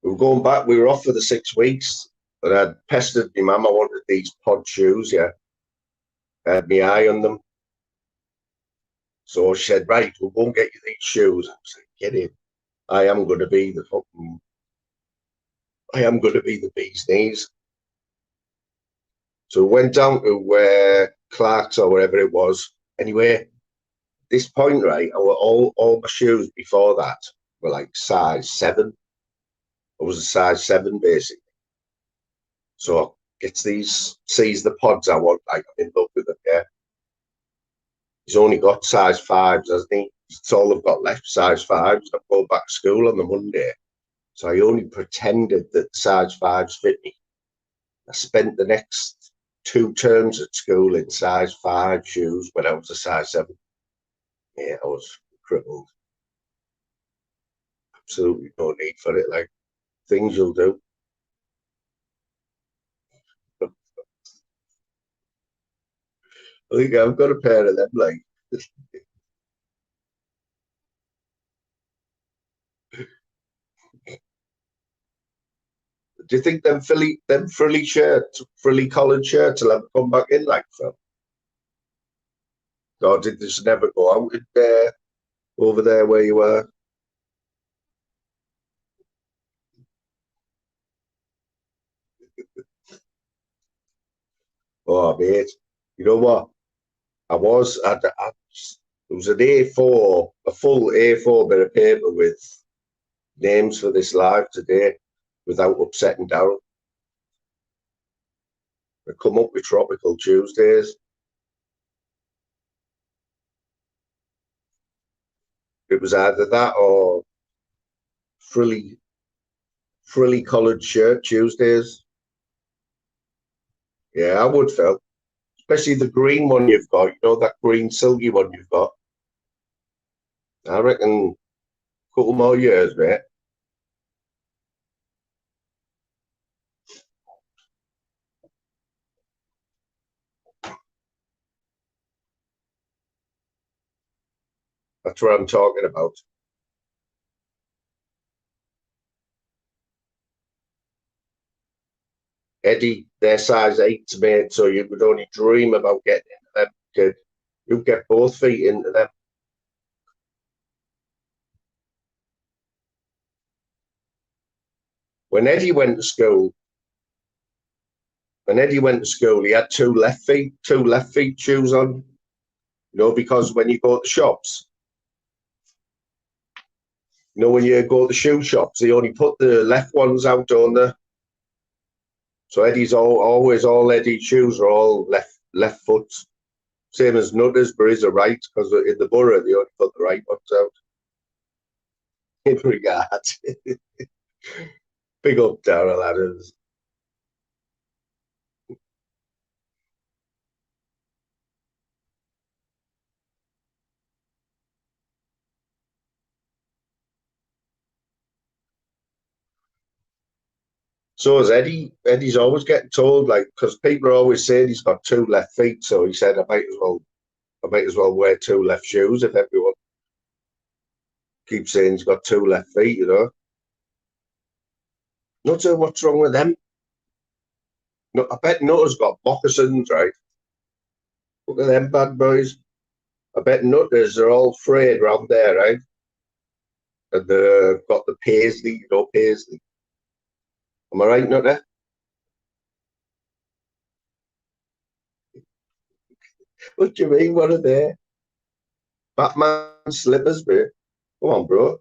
we were going back. We were off for the 6 weeks, and I'd pestered my mum. I wanted these pod shoes, yeah. I had my eye on them. So she said, right, we'll go and get you these shoes. I was like, get in. I am going to be the fucking, I am going to be the bee's knees. So we went down to where Clark's or wherever it was. Anyway, this point, right, all my shoes before that were like size 7. I was a size 7 basically. So gets sees the pods I want, like I'm in love with them, yeah. He's only got size 5s, hasn't he? It's all I've got left, size 5s. I'm going back to school on the Monday. So I only pretended that the size 5s fit me. I spent the next 2 terms at school in size 5 shoes when I was a size 7. Yeah, I was crippled. Absolutely no need for it. Like things you'll do. I think I've got a pair of them. Like, do you think them frilly collared shirts will ever come back in like Phil? Or did this never go out in there over there where you were? Oh, mate, you know what? It was an A4, a full A4 bit of paper with names for this live today without upsetting Darryl. I come up with Tropical Tuesdays. It was either that or frilly collared shirt Tuesdays. Yeah, I would, Phil. Especially the green one you've got. You know, that green silky one you've got. I reckon a couple more years, mate. That's what I'm talking about. Eddie, they're size 8s, mate, so you could only dream about getting into them, kid. You get both feet into them. When Eddie went to school, he had two left feet shoes on. You know, because when you go to the shops, you know, when you go to the shoe shops, they only put the left ones out, don't they? So always all Eddie's shoes are all left foot. Same as Nutters, but his are right, because in the borough they only put the right ones out. In regard. Big up Daryl Adams. So is Eddie. Eddie's always getting told, like, because people are always saying he's got two left feet. So he said, I might as well wear two left shoes if everyone keeps saying he's got two left feet, you know. Not sure what's wrong with them. No, I bet Nutter's got moccasins, right? Look at them bad boys. I bet Nutters are all frayed around there, right? And they've got the paisley, you know, paisley. Am I right, Nutter? What do you mean? What are they? Batman slippers, mate. Come on, bro.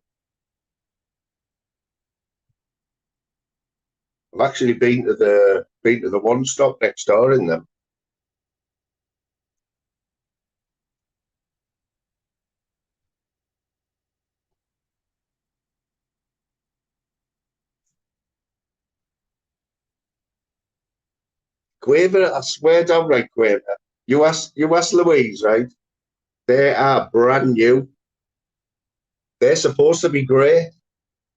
I've actually been to the one stop next door in them. Quaver, I swear down right, Quaver. You ask Louise, right? They are brand new. They're supposed to be grey.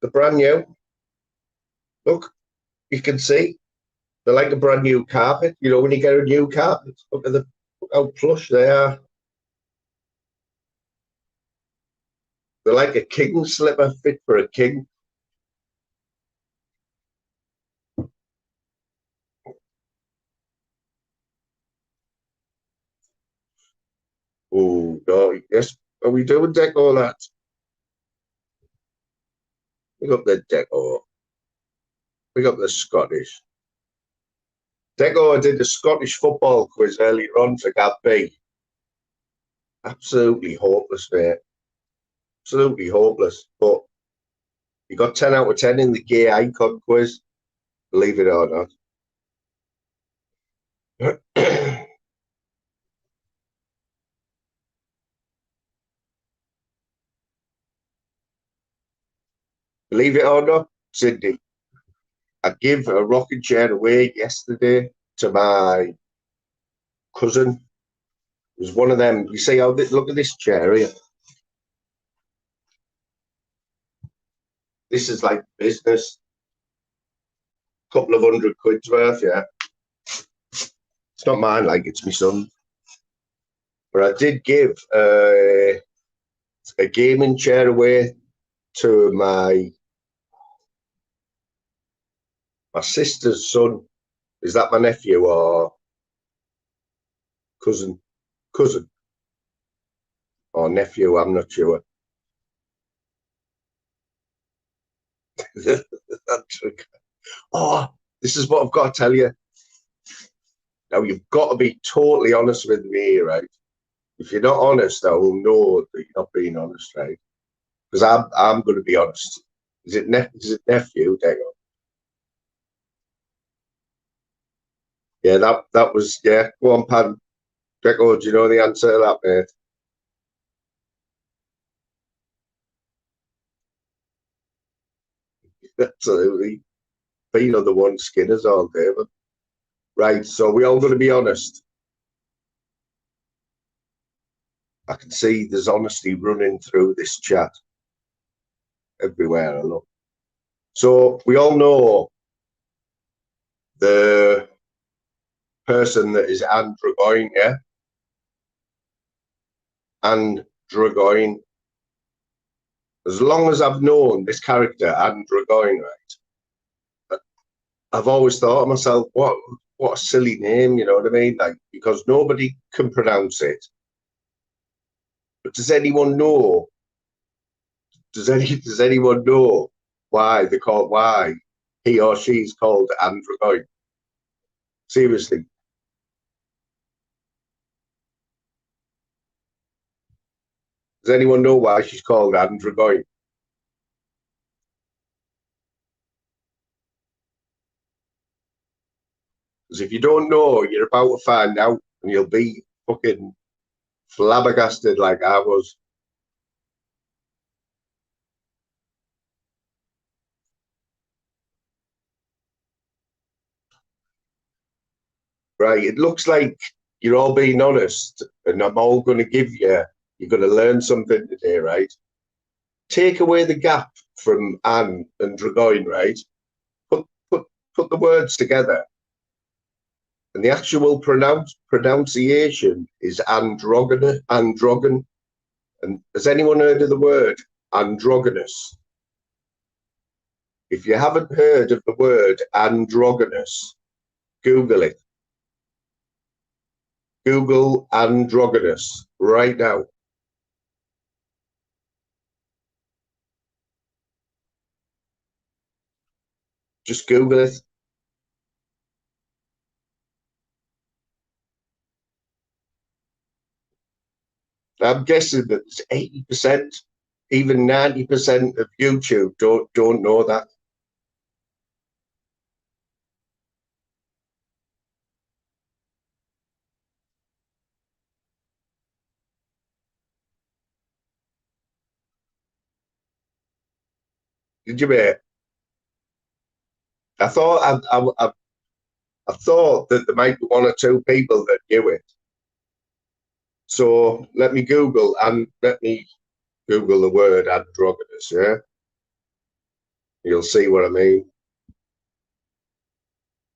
They're brand new. Look, you can see. They're like a brand new carpet. You know, when you get a new carpet, look how plush they are. They're like a king slipper fit for a king. Oh, no, yes. Are we doing deco that? We got the deco. We got the Scottish. Deco, I did the Scottish football quiz earlier on for Gab B. Absolutely hopeless, mate. Absolutely hopeless. But you got 10 out of 10 in the gay icon quiz, believe it or not. Believe it or not, Sydney, I gave a rocking chair away yesterday to my cousin. It was one of them. You see how look at this chair here. This is like business. Couple of £100 worth, yeah. It's not mine, like it's my son. But I did give a gaming chair away to my sister's son. Is that my nephew or cousin? Cousin or nephew? I'm not sure. Oh, this is what I've got to tell you. Now you've got to be totally honest with me, right? If you're not honest, I will know that you're not being honest, right? Because I'm going to be honest. Is it nephew? Hang on. Yeah, that was yeah. Go on, Pan. Deco, do you know the answer to that, mate? Absolutely. Been on the one Skinners all day, but right. So we all going to be honest. I can see there's honesty running through this chat everywhere I look. So we all know the person that is Anne Dragoin, yeah? Anne Dragoin. As long as I've known this character, Anne Dragoin, right, I've always thought to myself, what a silly name, you know what I mean? Like, because nobody can pronounce it. But does anyone know? Does anyone know why he or she's called Anne Dragoin? Seriously. Does anyone know why she's called Andragoin? Because if you don't know, you're about to find out, and you'll be fucking flabbergasted like I was. Right, it looks like you're all being honest, and I'm all going to give you. You're going to learn something today, right? Take away the gap from Anne and Dragoin, right? Put put put the words together, and the actual pronunciation is androgynous. Androgyn. And has anyone heard of the word androgynous? If you haven't heard of the word androgynous, Google it. Google androgynous right now. Just Google it. I'm guessing that 80%, even 90% of YouTube don't know that. Did you, mate? I thought I thought that there might be one or two people that knew it. So let me Google the word androgynous. Yeah, you'll see what I mean.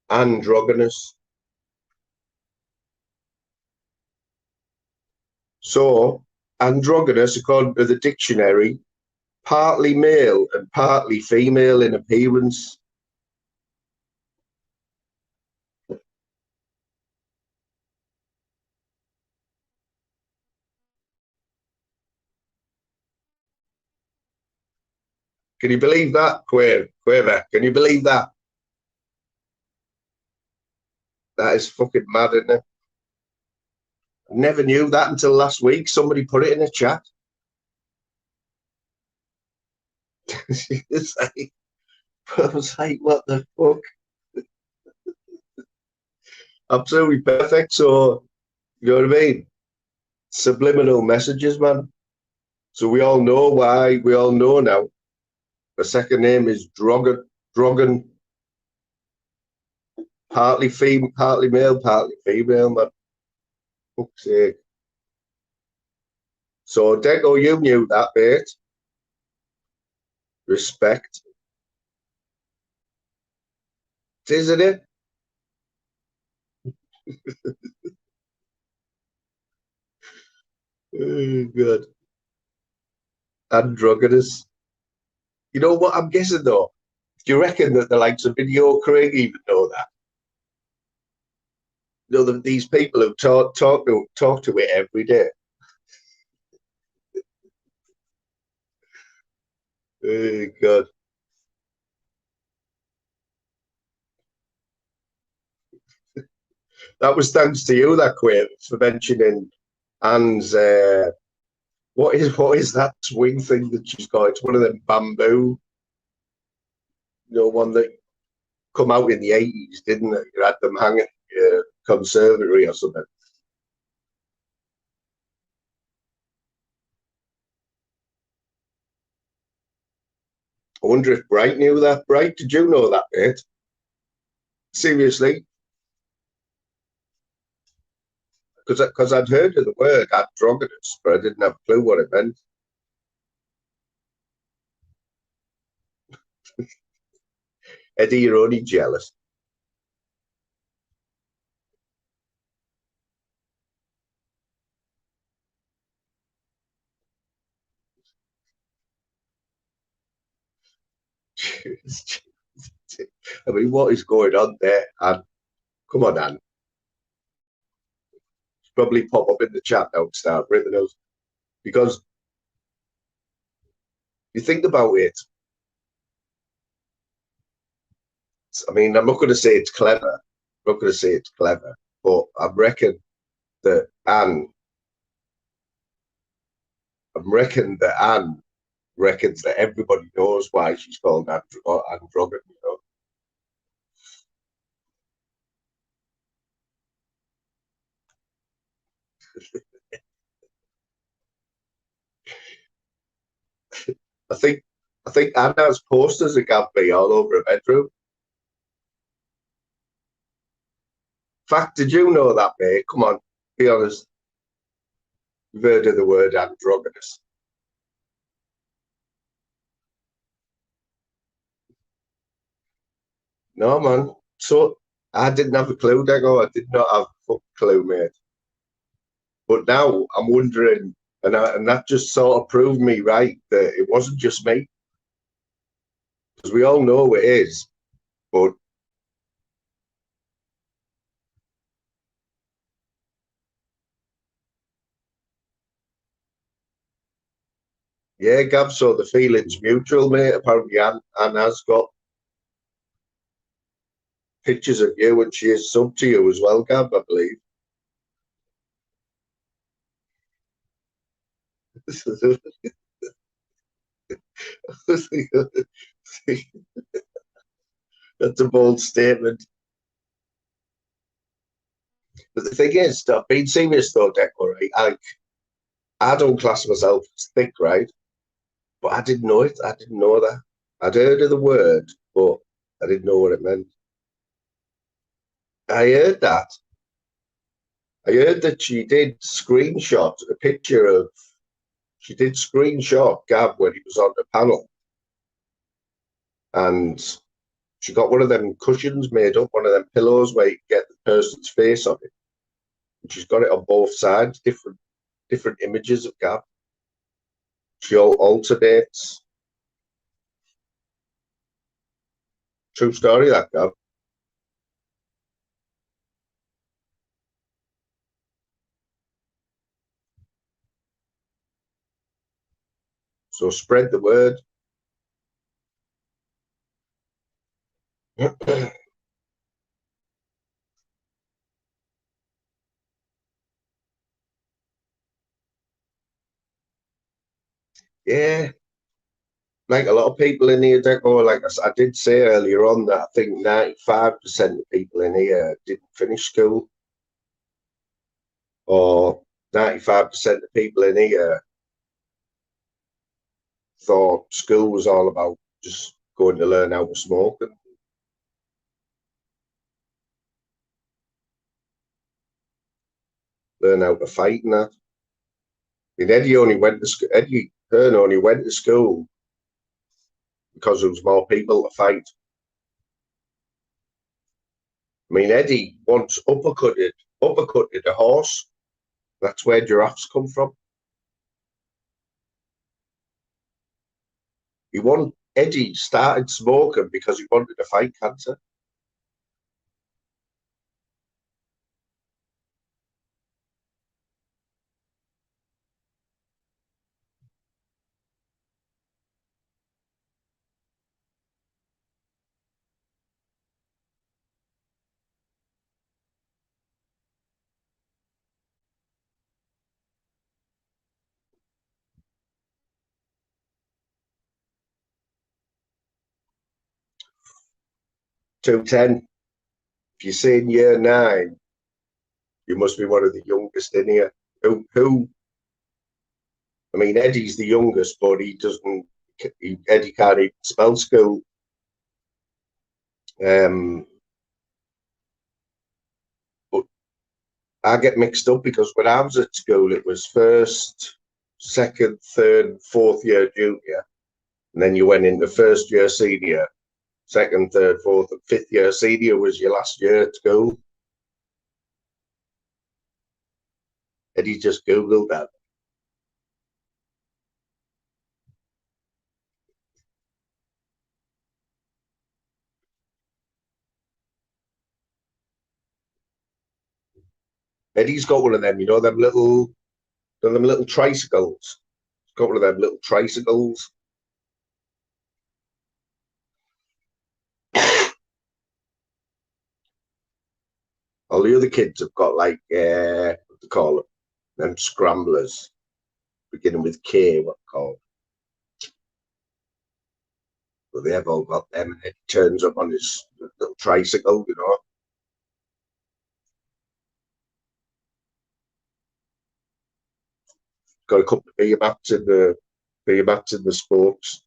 Androgynous. So androgynous, according to the dictionary, partly male and partly female in appearance. Can you believe that, Quaver? Can you believe that? That is fucking mad, isn't it? I never knew that until last week. Somebody put it in a chat. Like, I was like, what the fuck? Absolutely perfect. So, you know what I mean? Subliminal messages, man. So we all know why. We all know now. The second name is Drogon. Drogon, partly male, partly female, man. Fuck's sake. So, Deco, you knew that, mate. Respect. Isn't it? Oh, God. Androgynous. You know what I'm guessing, though? Do you reckon that the likes of Video Craig even know that? You know, these people who talk to it every day. Oh, God. That was thanks to you, that Quaver, for mentioning Anne's what is that swing thing that she's got? It's one of them bamboo, one that come out in the 80s, didn't it? You had them hanging in your conservatory or something. I wonder if Bright knew that. Bright, did you know that, mate? Seriously? Because I'd heard of the word androgynous, but I didn't have a clue what it meant. Eddie, you're only jealous. I mean, what is going on there? And come on, Anne. Probably pop up in the chat now and start ripping us. Because you think about it, I mean, I'm not going to say it's clever. I'm not going to say it's clever, but I reckon that Anne I reckon that Anne reckons that everybody knows why she's called androgynous. You know? I think I think Anne has posters of Gabby all over her bedroom. In fact, did you know that, mate? Come on, be honest. You've heard of the word androgynous. No, man. So I didn't have a clue, Dego. I did not have a fucking clue, mate. But now I'm wondering, and that just sort of proved me right that it wasn't just me, because we all know it is. But yeah, Gav, so the feeling's mutual, mate. Apparently, Anne has got pictures of you and she is sub to you as well, Gav, I believe. That's a bold statement. But the thing is, I've been serious though, Declan, right? I don't class myself as thick, right? But I didn't know it. I didn't know that. I'd heard of the word, but I didn't know what it meant. I heard that. I heard that she did screenshot a picture of, she did screenshot Gav when he was on the panel. And she got one of them cushions made up, one of them pillows where you get the person's face on it. And she's got it on both sides, different images of Gav. She alternates. True story, that Gav. So spread the word. Yeah, like a lot of people in here don't go, like I did say earlier on that I think 95% of people in here didn't finish school, or 95% of people in here thought school was all about just going to learn how to smoke and learn how to fight and that. I mean, Eddie Hearn only went to school because there was more people to fight. I mean, Eddie once uppercutted a horse. That's where giraffes come from. Eddie started smoking because he wanted to fight cancer. 210. If you're saying year nine, you must be one of the youngest in here. Who? I mean, Eddie's the youngest, but he doesn't. Eddie can't even spell school. Um, but I get mixed up because when I was at school, it was first, second, third, fourth year junior, and then you went into first year senior, second, third, fourth, and fifth year senior was your last year at school. Eddie just Googled that. Eddie's got one of them, them little tricycles. He's got one of them little tricycles. All the other kids have got like what do they call them scramblers. beginning with K, what called. But they have all got them, and it turns up on his little tricycle, you know. Got a couple of beer mats in the spokes.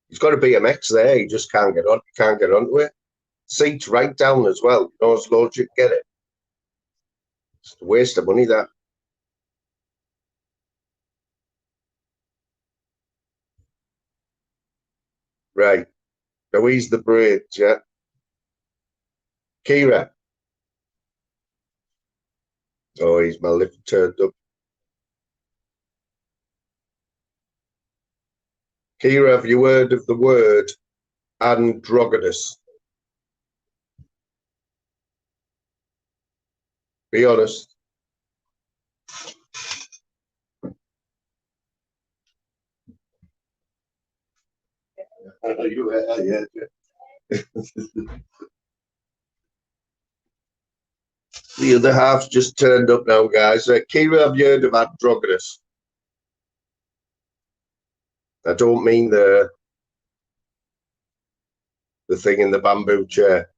He's got a BMX there. He just can't get on. He can't get onto it. Seats right down as well. You know, as low as you can get it. It's a waste of money, that. Right. Now he's the braids, yeah. Kira. Oh, he's my lip turned up. Kira, have you heard of the word androgynous? Be honest. Yeah. The other half's just turned up now, guys. Kira, have you heard of androgynous? I don't mean the thing in the bamboo chair.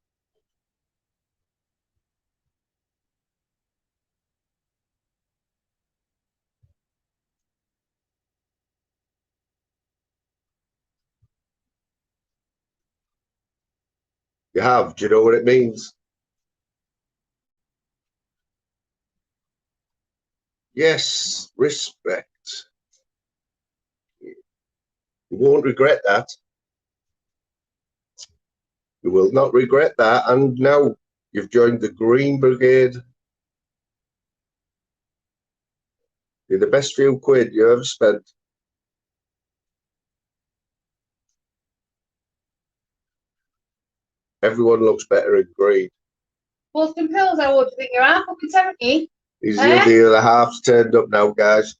You have. Do you know what it means? Yes, respect. You won't regret that. You will not regret that. And now you've joined the Green Brigade. You're the best few quid you ever spent. Everyone looks better in green. Well, some pills I would think you're half fucking 70. The other half's turned up now, guys.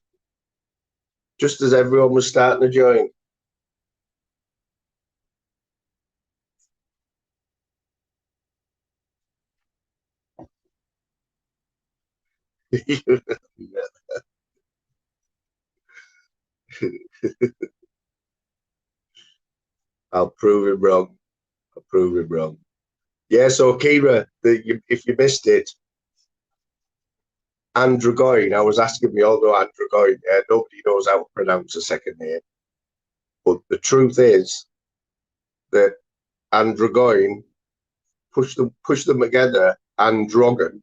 Just as everyone was starting to join. I'll prove him wrong. I'll prove him wrong. Yeah, so Kira, if you missed it, Andragoin, I was asking me, although Andragoin, nobody knows how to pronounce a second name. But the truth is that Andragoin, push them together, androgen,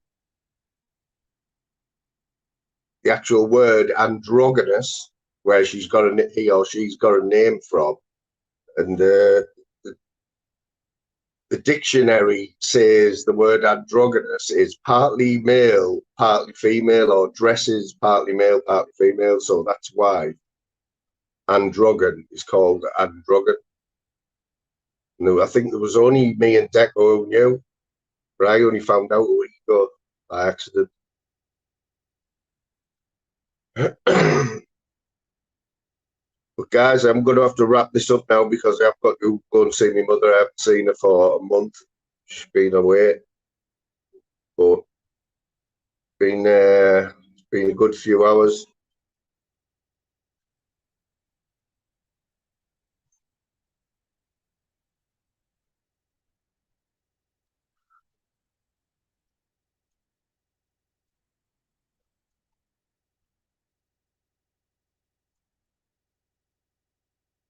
the actual word androgynous, where he or she's got a name from, and the dictionary says the word androgynous is partly male, partly female, or dresses partly male, partly female. So that's why androgen is called androgen. No, I think there was only me and Deco who knew, but I only found out a week ago by accident. But guys, I'm going to have to wrap this up now because I've got to go and see my mother. I haven't seen her for a month. She's been away. But it's been a good few hours.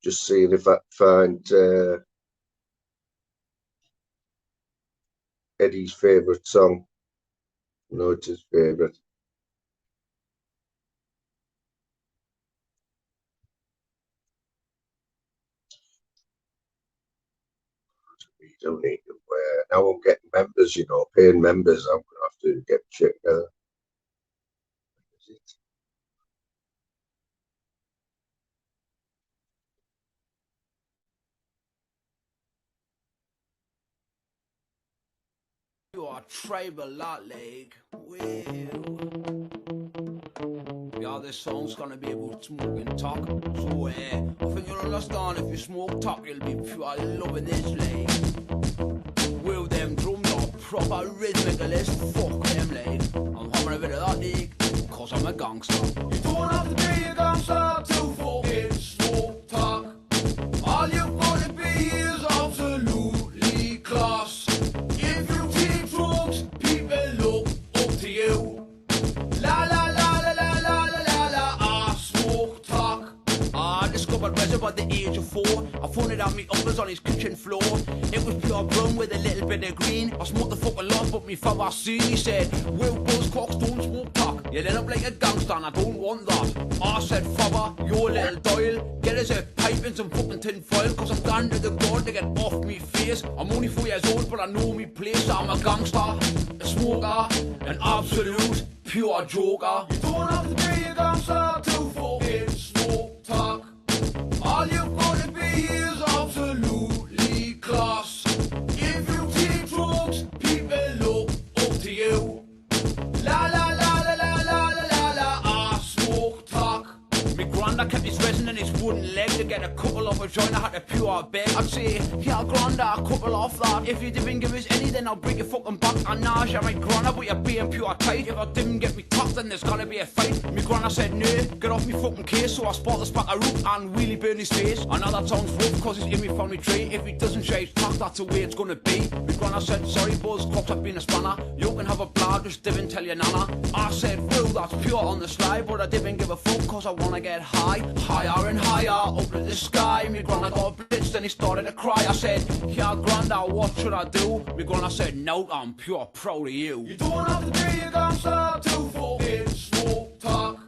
Just seeing if I find Eddie's favourite song. No, it's his favourite. You don't need to wear. Now I'm getting members, you know, paying members. I'm going to have to get shit together. You are tribal lot leg. Yeah, this song's gonna be about smoke and talk. So I think you'll understand if you smoke talk, you'll be pure loving this leg. Will them proper rhythmicalist. Fuck them, like. I'm having a bit of that, like, cause I'm a gangster. You don't have to be a gangster to fucking smoke talk. All you've got to be is absolutely class. If you take drugs, people look up to you. La la la la la la la la la, I smoke talk. I discovered resin by the age of 4. I found it at me uncle's on his kitchen floor. It was pure rum with a little bit of green. I smoked the fucking lot, but me father seen. He said, "Well, buzzcocks don't smoke talk. You end up like a gangster and I don't want that." I said, "Father, you're a little Doyle. Get us a pipe and some fucking tin foil, cause I'm down to the ground to get off me face. I'm only 4 years old, but I know me place. I'm a gangster, a smoker, an absolute pure joker. You don't have to be a gangster to fucking smoke talk. All you've got to be is absolutely class. If you take drugs, people look up to you. La la la la la la la la la, I smoke talk." Me granda kept his resin and his wooden leg to get a couple of a joint. I had to pure beg. I'd say, "Yeah, granda, a couple off that. If you didn't give us any, then I'll break your fucking back." And now you're my granda, but you're being pure tight. If I didn't get me top, then there's gotta be a fight. Me granda said, "No, get off me fucking case." So I spot the spark a root and really burn his face. I know that sounds rough, cause he's in me family tree. If he doesn't shave his tack, that's the way it's gonna be. Me granda said, "Sorry, Buzz, cocks have been a spanner. You can have a blood, just didn't tell your nana." I said, "Well, that's pure on the slide," but I didn't give a fuck, cause I wanna get high. Higher and higher, up to the sky. Me granda got blitzed and he started to cry. I said, "Yeah, granda, what should I do?" Me granda said, "No, I'm pure proud of you." You don't have to be a gangster to fucking smoke talk.